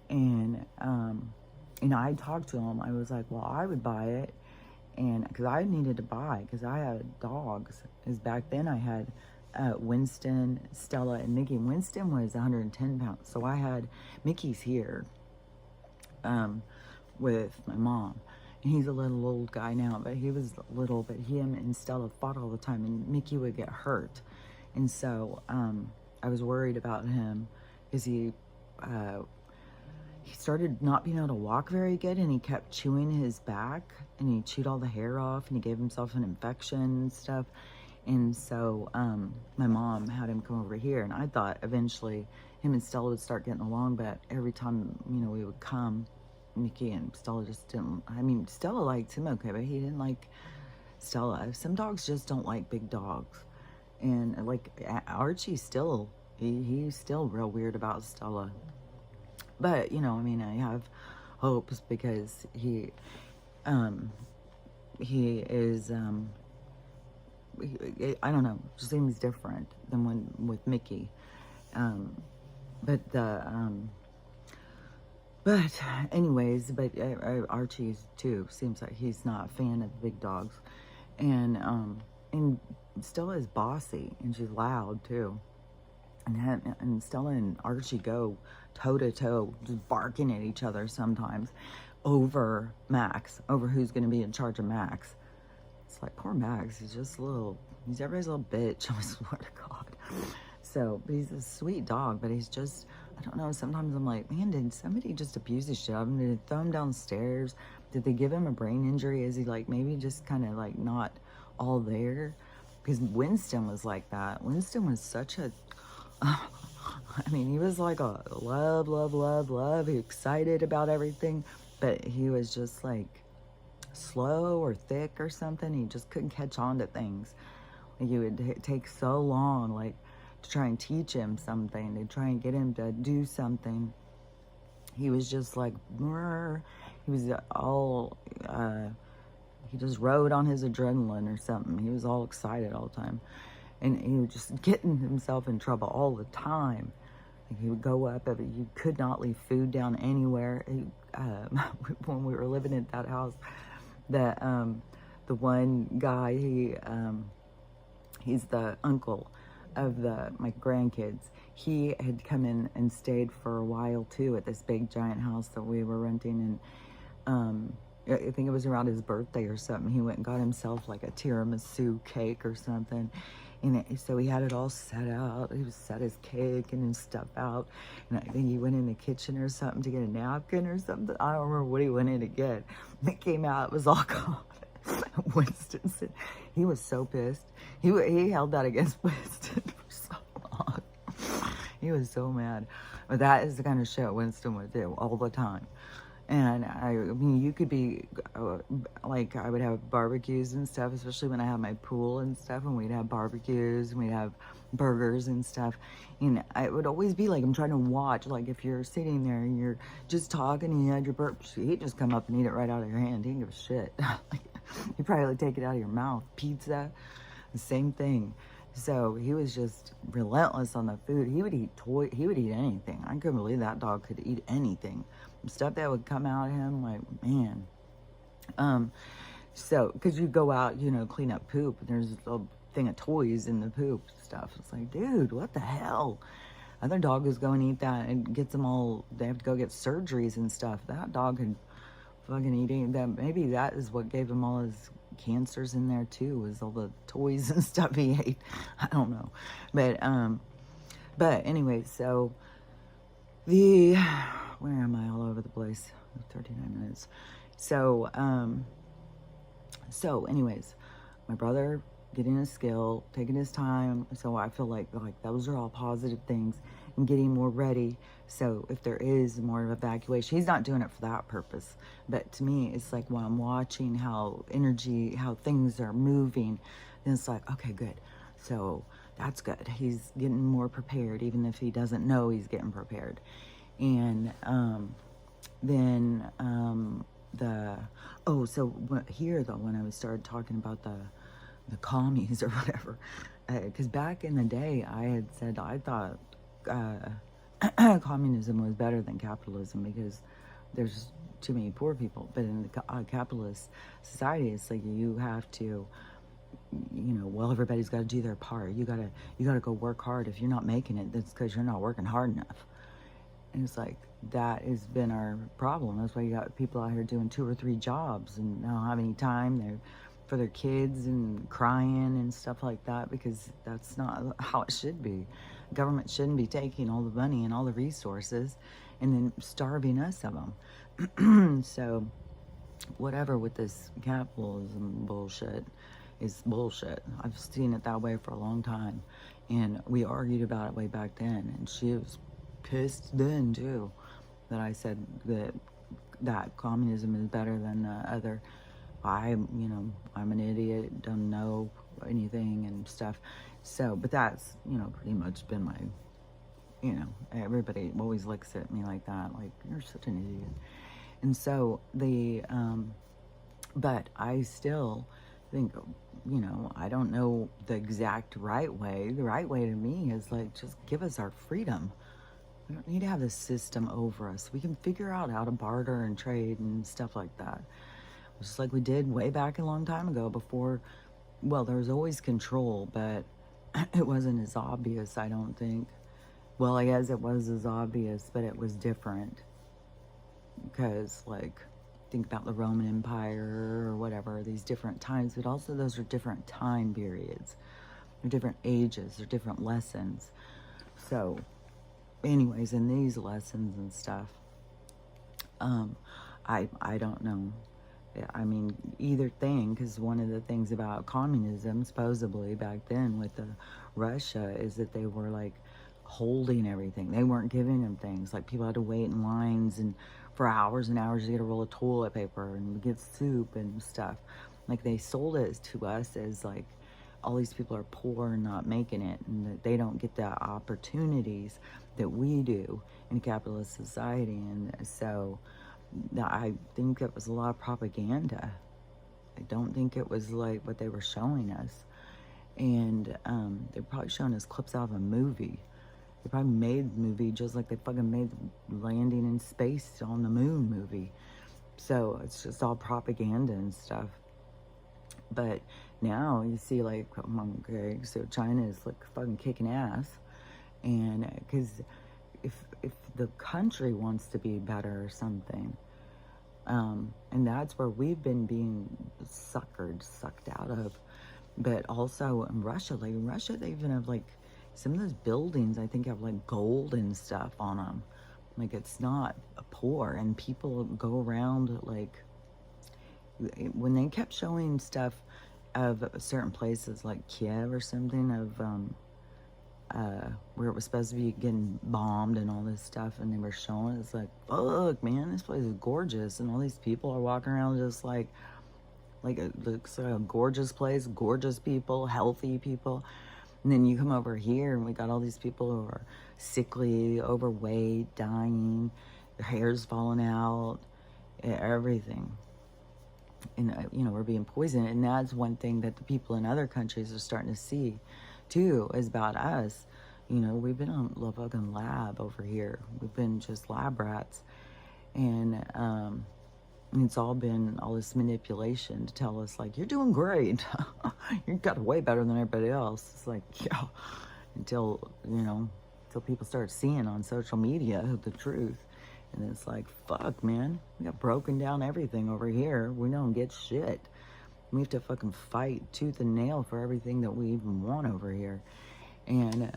and I talked to them. I was like, well, I would buy it, and because I needed to buy, because I had dogs. Because back then I had Winston, Stella, and Mickey. Winston was 110 pounds, so I had Mickey's here with my mom. And he's a little old guy now, but he was little. But him and Stella fought all the time, and Mickey would get hurt. And so I was worried about him because he started not being able to walk very good, and he kept chewing his back, and he chewed all the hair off, and he gave himself an infection and stuff. And so my mom had him come over here, and I thought eventually him and Stella would start getting along, but every time, we would come, Mickey and Stella just didn't. I mean, Stella liked him okay, but he didn't like Stella. Some dogs just don't like big dogs. And like Archie still, he's still real weird about Stella. But, I have hopes because he is, I don't know, just seems different than when with Mickey. But anyways, Archie too seems like he's not a fan of big dogs, and Stella is bossy, and she's loud too, and Stella and Archie go toe to toe, just barking at each other sometimes over Max, over who's going to be in charge of Max. It's like, poor Max, he's everybody's little bitch, I swear to God. So, but he's a sweet dog, but he's just, I don't know, sometimes I'm like, man, did somebody just abuse the shit out of him? Did they throw him downstairs? Did they give him a brain injury? Is he like maybe just kind of like not all there? Because Winston was like that. Winston was such a, he was like a love, love, love, love. He was excited about everything, but he was just like slow or thick or something. He just couldn't catch on to things. Like, it would take so long, like, to try and teach him something, to try and get him to do something. He was just like, he was all, he just rode on his adrenaline or something. He was all excited all the time. And he was just getting himself in trouble all the time. Like, he would go up, but you could not leave food down anywhere. When we were living at that house, the one guy, he's the uncle of my grandkids. He had come in and stayed for a while too at this big giant house that we were renting, and I think it was around his birthday or something. He went and got himself like a tiramisu cake or something. And so he had it all set out. He set his cake and his stuff out. And I think he went in the kitchen or something to get a napkin or something. I don't remember what he went in to get. When it came out, it was all gone. Winston said he was so pissed. He held that against Winston for so long. He was so mad. But that is the kind of shit Winston would do all the time. And you could be, like, I would have barbecues and stuff, especially when I had my pool and stuff, and we'd have barbecues, and we'd have burgers and stuff. And it would always be like, I'm trying to watch, like, if you're sitting there and you're just talking and you had your burp, he'd just come up and eat it right out of your hand. He didn't give a shit. He'd probably like, take it out of your mouth. Pizza, the same thing. So he was just relentless on the food. He would eat anything. I couldn't believe that dog could eat anything. Stuff that would come out of him, like, man. So, because you go out, clean up poop, and there's a thing of toys in the poop stuff. It's like, dude, what the hell? Other dog is going to eat that and gets them all, they have to go get surgeries and stuff. That dog could fucking eat that. Maybe that is what gave him all his cancers in there too, was all the toys and stuff he ate. I don't know. But anyway, so where am I all over the place? 39 minutes. So anyways, my brother getting a skill, taking his time. So I feel like those are all positive things, and getting more ready. So if there is more of evacuation, he's not doing it for that purpose. But to me, it's like when I'm watching how things are moving, then it's like, okay, good. So That's good. He's getting more prepared, even if he doesn't know he's getting prepared. And then here though, when I started talking about the commies or whatever, because back in the day I had said I thought communism was better than capitalism because there's too many poor people. But in the capitalist society, it's like you have to, well, everybody's got to do their part. You gotta go work hard. If you're not making it, that's because you're not working hard enough. And it's like, that has been our problem. That's why you got people out here doing 2 or 3 jobs and don't have any time for their kids and crying and stuff like that, because that's not how it should be. Government shouldn't be taking all the money and all the resources and then starving us of them. So whatever with this capitalism bullshit is bullshit. I've seen it that way for a long time. And we argued about it way back then. And she was pissed then too that I said that communism is better than the other. I'm an idiot, don't know anything and stuff. So, but that's, pretty much been my, everybody always looks at me like that, like, you're such an idiot. And so but I still think, I don't know the exact right way. The right way to me is like, just give us our freedom. We don't need to have this system over us. We can figure out how to barter and trade and stuff like that. Just like we did way back a long time ago before. Well, there was always control, but it wasn't as obvious, I don't think. Well, I guess it was as obvious, but it was different. Because, like, think about the Roman Empire or whatever, these different times, but also those are different time periods. They're different ages, they're different lessons. So, anyways, in these lessons and stuff, I don't know. I mean, either thing, because one of the things about communism, supposedly back then with Russia, is that they were like holding everything. They weren't giving them things. Like, people had to wait in lines and for hours and hours to get a roll of toilet paper and get soup and stuff. Like, they sold it to us as like, all these people are poor and not making it, and that they don't get the opportunities that we do in a capitalist society. And so I think it was a lot of propaganda. I don't think it was like what they were showing us. And they're probably showing us clips out of a movie. They probably made the movie just like they fucking made the landing in space on the moon movie. So it's just all propaganda and stuff. But now you see, like, okay, so China is like fucking kicking ass. And because if the country wants to be better or something, and that's where we've been being sucked out of. But also in Russia, like in Russia, they even have like some of those buildings, I think, have like gold and stuff on them. Like, it's not poor, and people go around, like, when they kept showing stuff of certain places like Kiev or something, of where it was supposed to be getting bombed and all this stuff, and they were showing, it's like, fuck, man, this place is gorgeous, and all these people are walking around just like it looks like a gorgeous place, gorgeous people, healthy people. And then you come over here and we got all these people who are sickly, overweight, dying, their hair's falling out, everything. And, we're being poisoned. And that's one thing that the people in other countries are starting to see, too, is about us. We've been on the fucking lab over here. We've been just lab rats. And it's all been all this manipulation to tell us, like, you're doing great. You got way better than everybody else. It's like, yeah, until people start seeing on social media the truth. And it's like, fuck, man, we got broken down everything over here. We don't get shit. We have to fucking fight tooth and nail for everything that we even want over here. And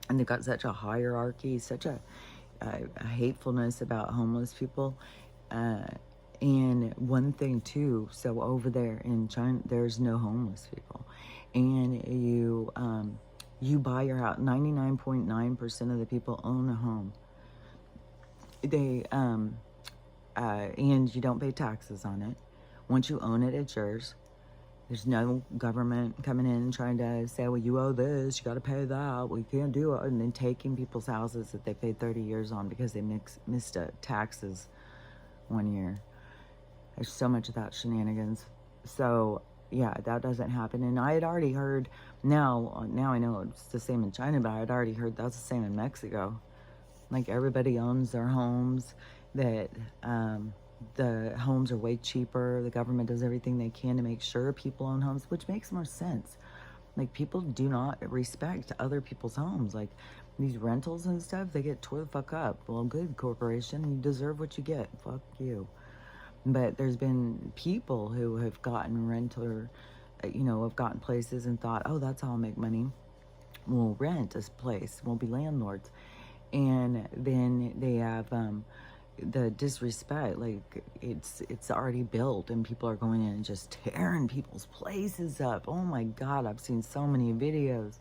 they've got such a hierarchy, such a hatefulness about homeless people. And one thing too, so over there in China, there's no homeless people. And you buy your house, 99.9% of the people own a home. They, and you don't pay taxes on it. Once you own it, it's yours. There's no government coming in and trying to say, well, you owe this, you got to pay that, well, you can't do it. And then taking people's houses that they paid 30 years on because they missed taxes one year. There's so much of that shenanigans. So, yeah, that doesn't happen. And I had already heard, now I know it's the same in China, but I had already heard that's the same in Mexico. Like, everybody owns their homes, that the homes are way cheaper. The government does everything they can to make sure people own homes, which makes more sense. Like, people do not respect other people's homes. Like, these rentals and stuff, they get tore the fuck up. Well, good, corporation, you deserve what you get. Fuck you. But there's been people who have gotten have gotten places and thought, oh, that's how I'll make money. We'll rent this place. We'll be landlords. And then they have the disrespect. Like, it's already built and people are going in and just tearing people's places up. Oh my God, I've seen so many videos.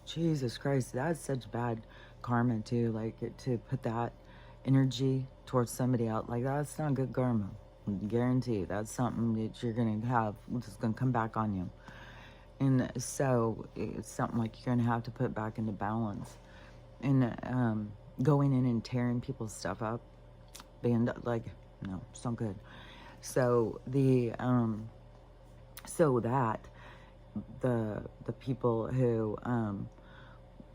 Jesus Christ, that's such bad karma too. Like, to put that energy towards somebody else, like, that's not good karma. Guarantee that's something that you're gonna have, it's gonna come back on you. And so it's something like you're gonna have to put back into balance. And going in and tearing people's stuff up, being like, no, it's not good. So the people who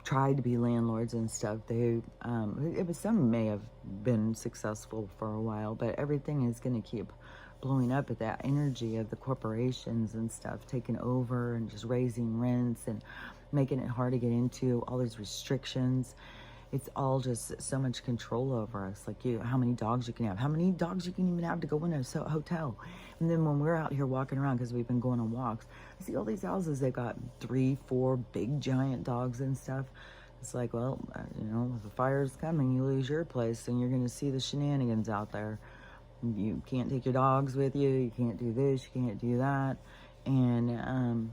tried to be landlords and stuff, some may have been successful for a while, but everything is going to keep blowing up at that energy of the corporations and stuff taking over and just raising rents and making it hard to get into, all these restrictions. It's all just so much control over us. Like, how many dogs you can have, how many dogs you can even have to go in a hotel. And then when we're out here walking around, because we've been going on walks, I see all these houses, they've got 3, 4 big giant dogs and stuff. It's like, well, if a fire's coming, you lose your place, and you're going to see the shenanigans out there. You can't take your dogs with you. You can't do this. You can't do that. And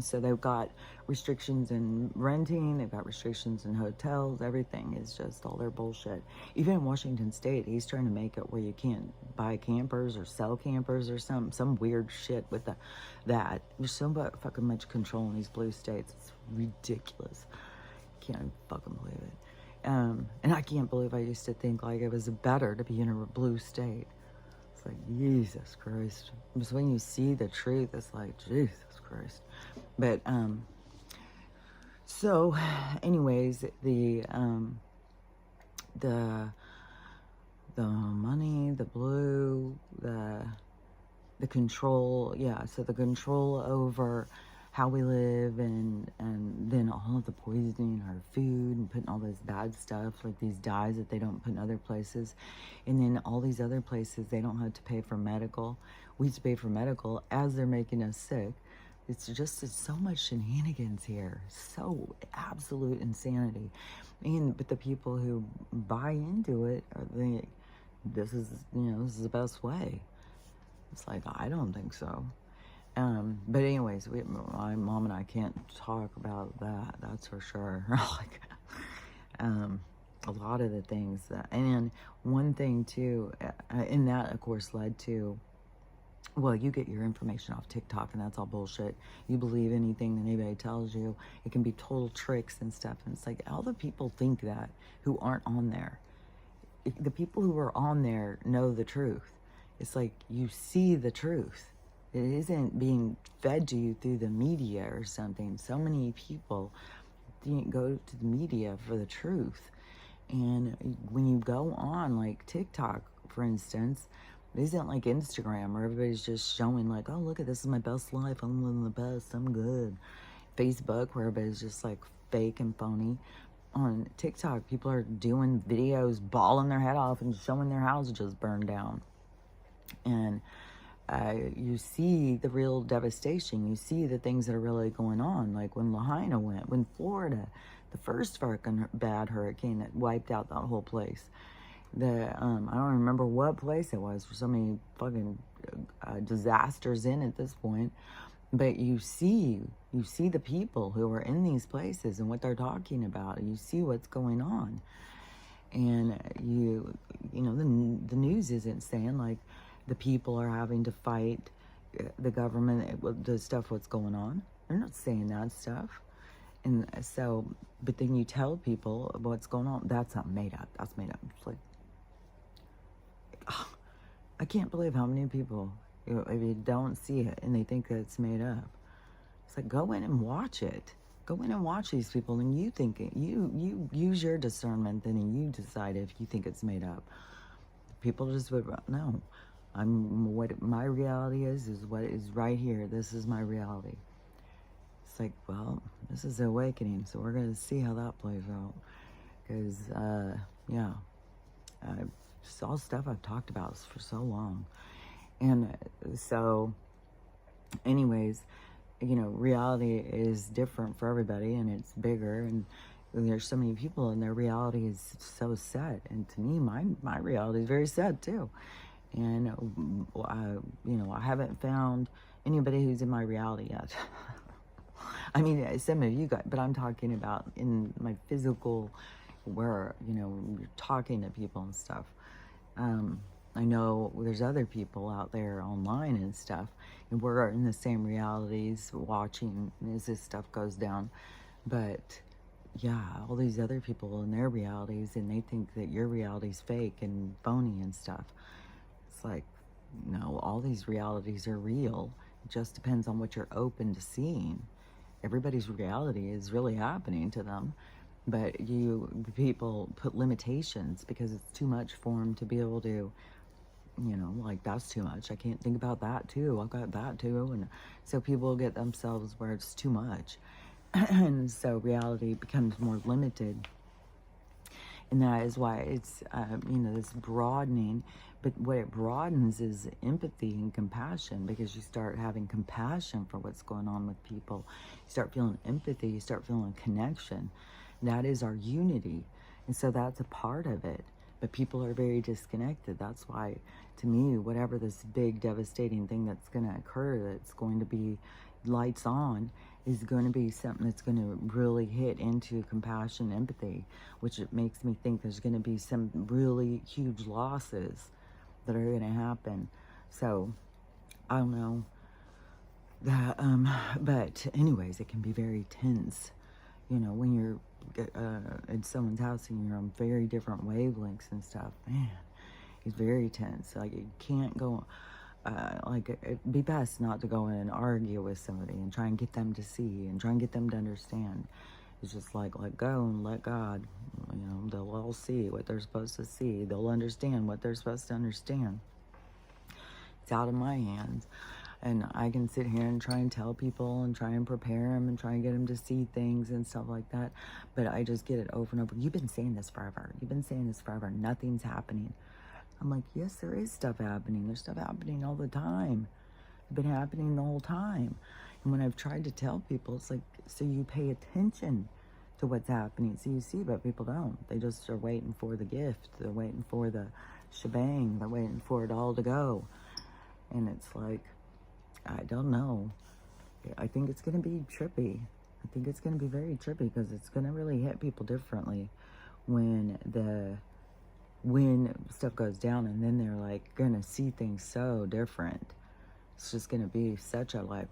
so they've got restrictions in renting. They've got restrictions in hotels. Everything is just all their bullshit. Even in Washington State, he's trying to make it where you can't buy campers or sell campers or some weird shit with that. There's so fucking much control in these blue states. It's ridiculous. Can't even fucking believe it. And I can't believe I used to think like it was better to be in a blue state. It's like, Jesus Christ. Because when you see the truth, it's like, Jesus Christ. But, so, anyways, the money, the blue, the control, so the control over how we live, and then all of the poisoning our food and putting all this bad stuff, like these dyes that they don't put in other places. And then all these other places, they don't have to pay for medical. We have to pay for medical as they're making us sick. It's so much shenanigans here. So absolute insanity. But the people who buy into it are thinking, this is the best way. It's like, I don't think so. But anyways, my mom and I can't talk about that. That's for sure. Like, a lot of the things and one thing too, and that of course led to, well, you get your information off TikTok and that's all bullshit. You believe anything that anybody tells you. It can be total tricks and stuff. And it's like, all the people think that who aren't on there. The people who are on there know the truth. It's like, you see the truth. It isn't being fed to you through the media or something. So many people didn't go to the media for the truth. And when you go on like TikTok, for instance, it isn't like Instagram where everybody's just showing like, oh, look at this is my best life. I'm living the best. I'm good. Facebook, where everybody's just like fake and phony. On TikTok, people are doing videos, bawling their head off and showing their house just burned down. And you see the real devastation. You see the things that are really going on. Like when Lahaina went, when Florida, the first fucking bad hurricane that wiped out that whole place. I don't remember what place it was. There's so many fucking disasters in at this point. But you see the people who are in these places and what they're talking about. You see what's going on. And the news isn't saying like the people are having to fight, the government, the stuff, what's going on. They're not saying that stuff. And so, but then you tell people what's going on. That's not made up. That's made up. It's like, oh, I can't believe how many people, if you don't see it and they think that it's made up. It's like, go in and watch it. Go in and watch these people, and you think it. You use your discernment, then, and you decide if you think it's made up. People just would no. What my reality is what is right here. This is my reality. It's like, well, this is the awakening, so we're going to see how that plays out. Because, yeah, it's all stuff I've talked about for so long. And so, anyways, you know, reality is different for everybody, and it's bigger, and there's so many people, and their reality is so set. And to me, my reality is very set, too. And, you know, I haven't found anybody who's in my reality yet. I mean, some of you guys, but I'm talking about in my physical, where, you know, you're talking to people and stuff. I know there's other people out there online and stuff, and we're in the same realities watching as this stuff goes down. But yeah, all these other people in their realities, and they think that your reality's fake and phony and stuff. It's like, no, all these realities are real. It just depends on what you're open to seeing. Everybody's reality is really happening to them, but people put limitations because it's too much for them to be able to, you know, like, that's too much. I can't think about that too. I've got that too. And so people get themselves where it's too much. And so reality becomes more limited. And that is why it's, you know, this broadening. But what it broadens is empathy and compassion, because you start having compassion for what's going on with people. You start feeling empathy. You start feeling connection. That is our unity. And so that's a part of it. But people are very disconnected. That's why, to me, whatever this big devastating thing that's going to occur, that's going to be lights on, is going to be something that's going to really hit into compassion, empathy, which it makes me think there's going to be some really huge losses that are going to happen. So, I don't know. But anyways, it can be very tense, you know, when you're in someone's house and you're on very different wavelengths and stuff. Man, it's very tense. Like, you can't go, it'd be best not to go in and argue with somebody and try and get them to see and try and get them to understand. It's just like, let go and let God. You know, they'll all see what they're supposed to see. They'll understand what they're supposed to understand. It's out of my hands. And I can sit here and try and tell people and try and prepare them and try and get them to see things and stuff like that. But I just get it over and over. You've been saying this forever. You've been saying this forever. Nothing's happening. I'm like, yes, there is stuff happening. There's stuff happening all the time. It's been happening the whole time. And when I've tried to tell people, it's like, so you pay attention to what's happening. So you see, but people don't. They just are waiting for the gift. They're waiting for the shebang. They're waiting for it all to go. And it's like, I don't know. I think it's going to be trippy. I think it's going to be very trippy, because it's going to really hit people differently when stuff goes down, and then they're like going to see things so different. It's just going to be such a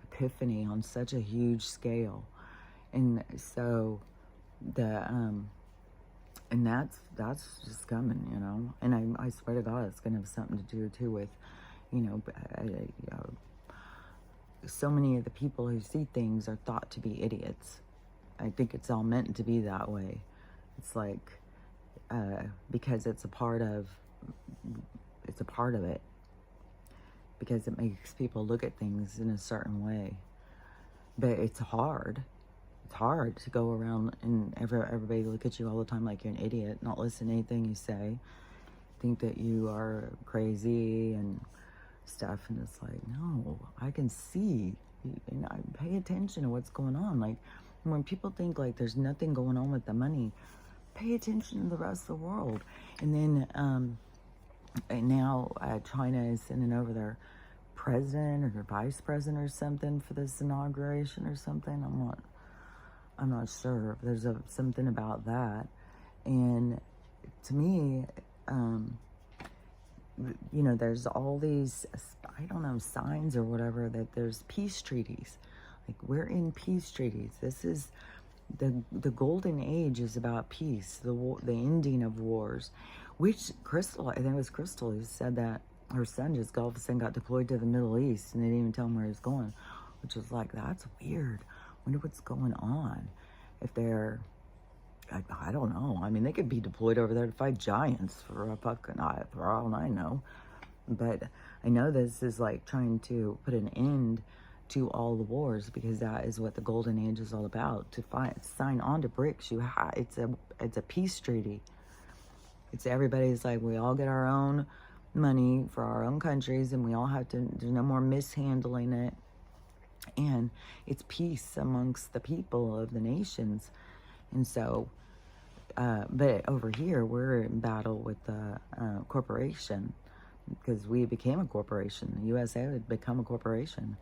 epiphany on such a huge scale. And so and that's just coming, you know. And I swear to God, it's going to have something to do too with, you know, so many of the people who see things are thought to be idiots. I think it's all meant to be that way. It's like, because it's a part of it. Because it makes people look at things in a certain way. But it's hard. It's hard to go around and everybody look at you all the time like you're an idiot, not listen to anything you say, think that you are crazy and stuff. And it's like, no, I can see, and I pay attention to what's going on. Like, when people think like there's nothing going on with the money, pay attention to the rest of the world. And then and now China is sending over their president or their vice president or something for this inauguration or something. I'm not sure. There's something about that. And to me, you know, there's all these, I don't know, signs or whatever, that there's peace treaties. Like, we're in peace treaties. This is the golden age is about peace, the ending of wars. Which Crystal, I think it was Crystal who said that her son just all of a sudden got deployed to the Middle East and they didn't even tell him where he was going, which was like, that's weird. Wonder what's going on. If they're, I don't know. I mean, they could be deployed over there to fight giants for all I know. But I know this is like trying to put an end to all the wars, because that is what the golden age is all about. To sign on to BRICS, it's a peace treaty. It's everybody's like, we all get our own money for our own countries, and we all have to, there's no more mishandling it. And it's peace amongst the people of the nations. And so, but over here, we're in battle with the corporation, because we became a corporation. The USA had become a corporation.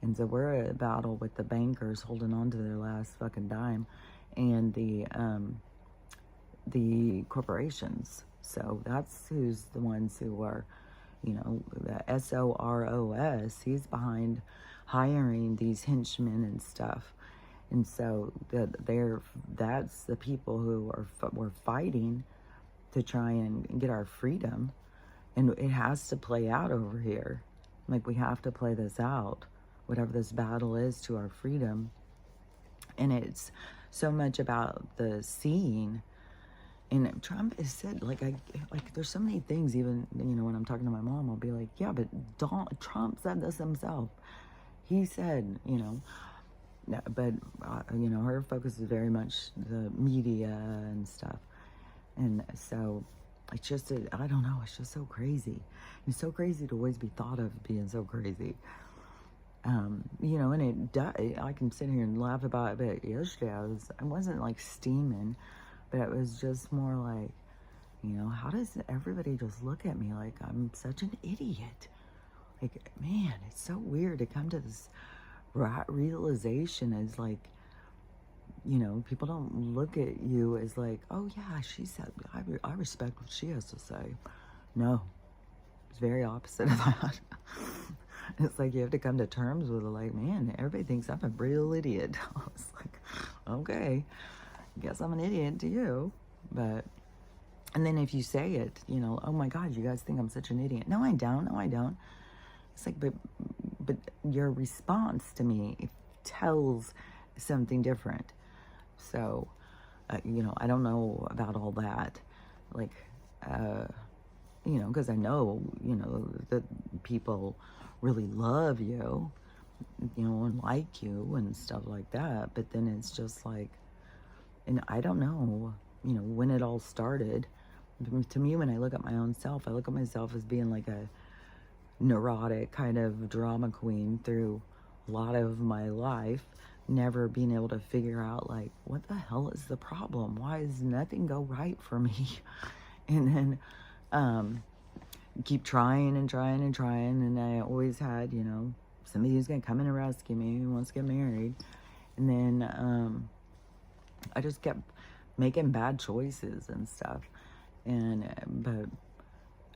And so we're at a battle with the bankers holding on to their last fucking dime, and the corporations. So that's who's the ones who are, you know, the SOROS. He's behind hiring these henchmen and stuff. And so that's the people who we're fighting to try and get our freedom. And it has to play out over here. Like, we have to play this out, whatever this battle is to our freedom. And it's so much about the seeing. And Trump has said, like, there's so many things, even, you know, when I'm talking to my mom, I'll be like, yeah, but Trump said this himself. He said, you know, but, you know, her focus is very much the media and stuff. And so it's just, I don't know, it's just so crazy. It's so crazy to always be thought of being so crazy. You know, and I can sit here and laugh about it, but yesterday I wasn't like steaming, but it was just more like, you know, how does everybody just look at me like I'm such an idiot? Like, man, it's so weird to come to this realization as like, you know, people don't look at you as like, oh yeah, she said, I respect what she has to say. No, it's very opposite of that. It's like you have to come to terms with it, like, man, everybody thinks I'm a real idiot. I was like, okay, guess I'm an idiot to you. But, and then if you say it, you know, oh my God, you guys think I'm such an idiot. No, I don't. No, I don't. It's like, but your response to me tells something different. So, you know, I don't know about all that. Like, you know, because I know, you know, that people really love you, you know, and like you and stuff like that. But then it's just like, and I don't know, you know, when it all started. To me, when I look at my own self, I look at myself as being like a neurotic kind of drama queen through a lot of my life, never being able to figure out, like, what the hell is the problem? Why does nothing go right for me? And then keep trying and trying and trying, and I always had, you know, somebody who's gonna come in and rescue me, who wants to get married. And then I just kept making bad choices and stuff. And but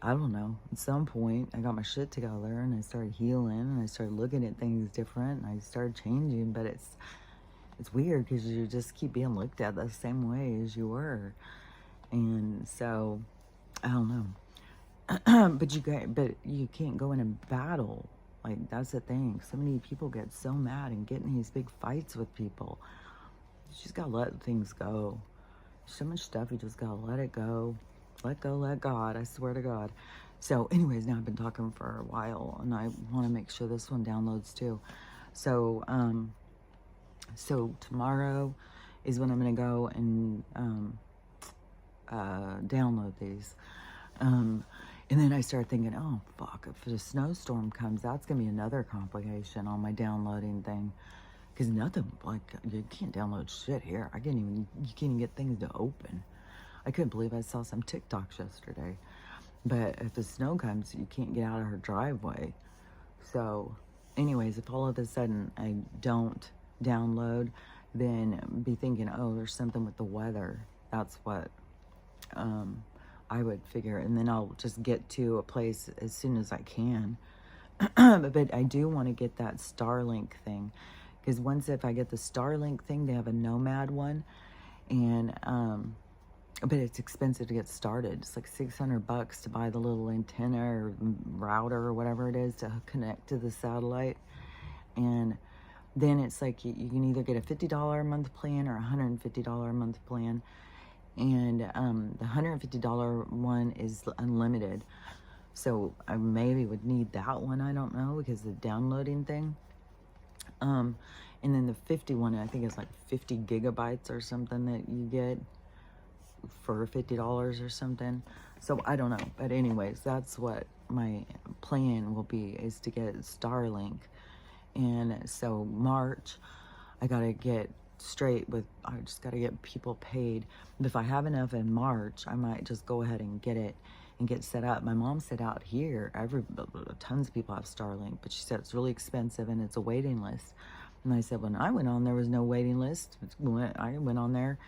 I don't know, at some point I got my shit together and I started healing and I started looking at things different and I started changing. But it's weird because you just keep being looked at the same way as you were. And so I don't know. but you can't go in and battle. Like, that's the thing. So many people get so mad and get in these big fights with people. You just gotta let things go. So much stuff, you just gotta let it go. Let go, let God. I swear to God. So anyways, now I've been talking for a while and I want to make sure this one downloads too. So so tomorrow is when I'm gonna go and download these. And then I started thinking, oh, fuck, if a snowstorm comes, that's going to be another complication on my downloading thing. Because nothing, like, you can't download shit here. You can't even get things to open. I couldn't believe I saw some TikToks yesterday. But if the snow comes, you can't get out of her driveway. So, anyways, if all of a sudden I don't download, then be thinking, oh, there's something with the weather. That's what, I would figure, and then I'll just get to a place as soon as I can. But I do want to get that Starlink thing, because once if I get the Starlink thing, they have a Nomad one, and but it's expensive to get started. It's like $600 to buy the little antenna or router or whatever it is to connect to the satellite. And then it's like you can either get a $50 a month plan or a $150 a month plan. And the $150 one is unlimited. So I maybe would need that one, I don't know, because the downloading thing. And then the 50 one, I think it's like 50 gigabytes or something that you get for $50 or something. So I don't know. But anyways, that's what my plan will be, is to get Starlink. And so March, I got to get straight with, I just got to get people paid. But if I have enough in March, I might just go ahead and get it and get set up. My mom said out here, tons of people have Starlink, but she said it's really expensive and it's a waiting list. And I said, when I went on, there was no waiting list. I went on there,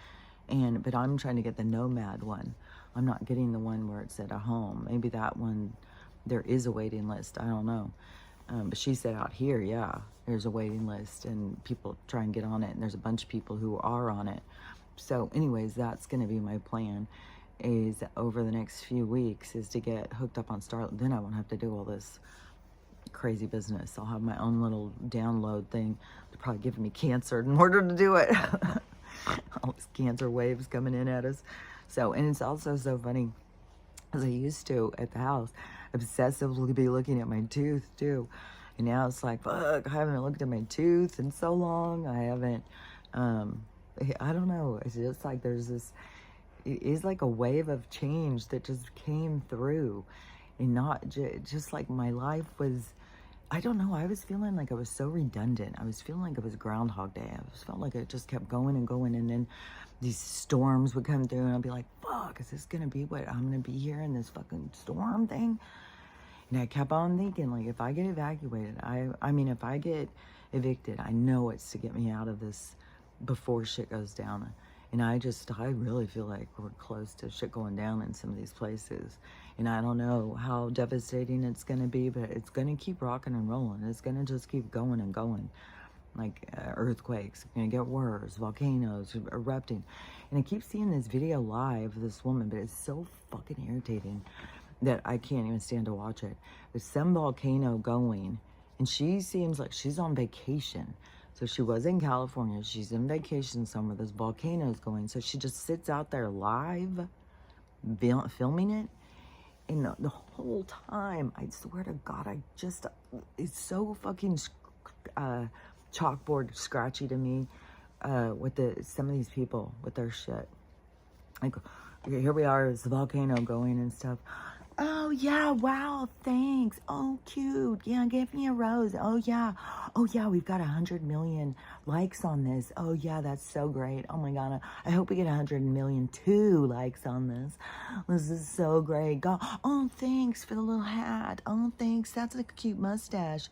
but I'm trying to get the Nomad one. I'm not getting the one where it's at a home. Maybe that one, there is a waiting list. I don't know. But she said out here, yeah, there's a waiting list and people try and get on it. And there's a bunch of people who are on it. So anyways, that's going to be my plan, is over the next few weeks is to get hooked up on Starlink. Then I won't have to do all this crazy business. I'll have my own little download thing. They're probably giving me cancer in order to do it. All these cancer waves coming in at us. So, and it's also so funny, as I used to at the house, obsessively be looking at my tooth too. And now it's like, fuck, I haven't looked at my tooth in so long. I haven't, I don't know. It's just like there's this, it is like a wave of change that just came through. And not just like my life was, I don't know, I was feeling like I was so redundant. I was feeling like it was Groundhog Day. I just felt like it just kept going and going. And then these storms would come through and I'd be like, fuck, is this going to be what I'm going to be here in this fucking storm thing? And I kept on thinking, like, if I get evacuated, I mean, if I get evicted, I know it's to get me out of this before shit goes down. And I really feel like we're close to shit going down in some of these places. And I don't know how devastating it's going to be, but it's going to keep rocking and rolling. It's going to just keep going and going. Like earthquakes, it's going to get worse, volcanoes erupting. And I keep seeing this video live of this woman, but it's so fucking irritating that I can't even stand to watch it. There's some volcano going, and she seems like she's on vacation. So she was in California. She's in vacation somewhere. This volcano is going. So she just sits out there live, filming it. And the whole time, I swear to God, it's so fucking chalkboard scratchy to me with some of these people with their shit. Like, here we are, it's the volcano going and stuff. Oh, yeah, wow, thanks. Oh, cute. Yeah, give me a rose. Oh, yeah, we've got 100 million likes on this. Oh, yeah, that's so great. Oh, my God, I hope we get 100 million two likes on this. This is so great. God, oh, thanks for the little hat. Oh, thanks. That's a cute mustache.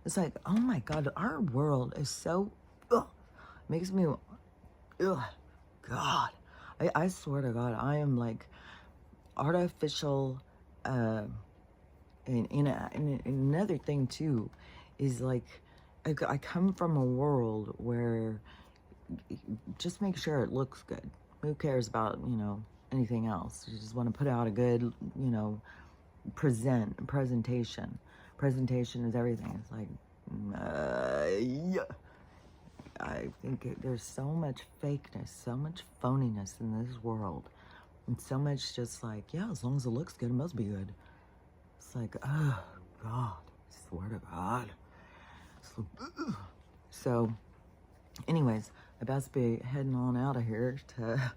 It's like, oh, my God, our world is so, makes me, God. I swear to God, I am like artificial. And another thing too is like I come from a world where just make sure it looks good. Who cares about anything else? You just want to put out a good presentation. Presentation is everything. It's like yeah. I think there's so much fakeness, so much phoniness in this world. And so much just like, yeah, as long as it looks good, it must be good. It's like, oh, God, I swear to God. So, anyways, I best be heading on out of here to,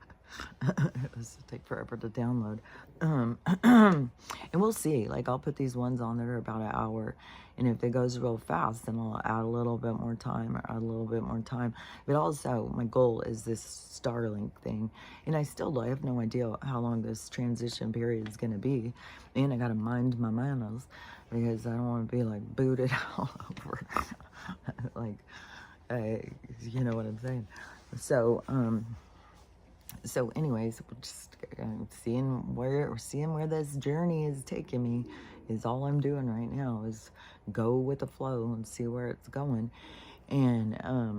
this will take forever to download. And we'll see. Like, I'll put these ones on that are about an hour. And if it goes real fast, then I'll add a little bit more time. But also, my goal is this Starlink thing. And I have no idea how long this transition period is going to be. And I got to mind my manners because I don't want to be, like, booted all over. Like, you know what I'm saying. So, So anyways, we're just seeing where this journey is taking me is all I'm doing right now, is go with the flow and see where it's going. And I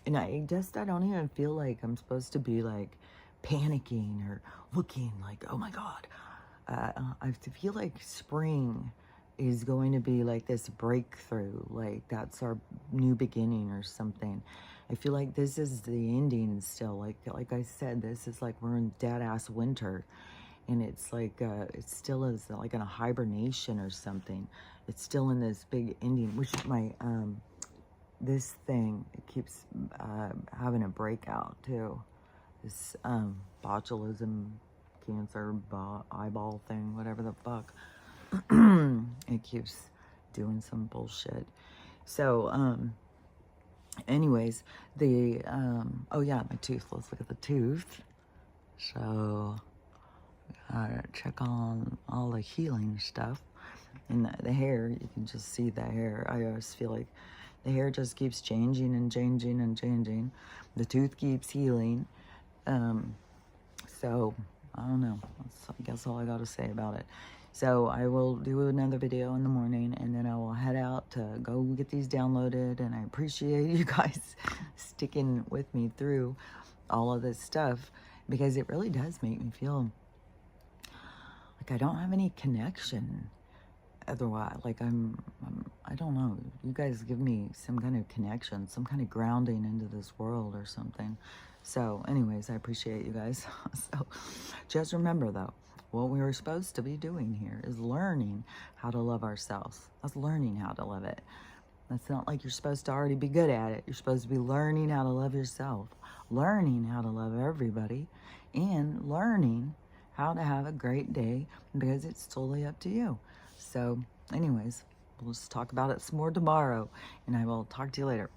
don't even feel like I'm supposed to be like panicking or looking like, oh my God. I feel like spring is going to be like this breakthrough, like that's our new beginning or something. I feel like this is the ending still. Like I said, this is like we're in dead ass winter, and it's like it still is like in a hibernation or something. It's still in this big ending, which my this thing, it keeps having a breakout too. This botulism cancer eyeball thing, whatever the fuck. It keeps doing some bullshit. So anyways, the oh yeah, my tooth. Let's look at the tooth. So check on all the healing stuff. And the hair, you can just see the hair. I always feel like the hair just keeps changing and changing and changing. The tooth keeps healing. So I don't know. That's, I guess, all I got to say about it. So I will do another video in the morning, and then I will head out to go get these downloaded. And I appreciate you guys sticking with me through all of this stuff, because it really does make me feel like I don't have any connection otherwise. Like I don't know. You guys give me some kind of connection, some kind of grounding into this world or something. So anyways, I appreciate you guys. So just remember though, what we were supposed to be doing here is learning how to love ourselves. That's learning how to love it. That's not like you're supposed to already be good at it. You're supposed to be learning how to love yourself, learning how to love everybody, and learning how to have a great day, because it's totally up to you. So anyways, we'll just talk about it some more tomorrow, and I will talk to you later.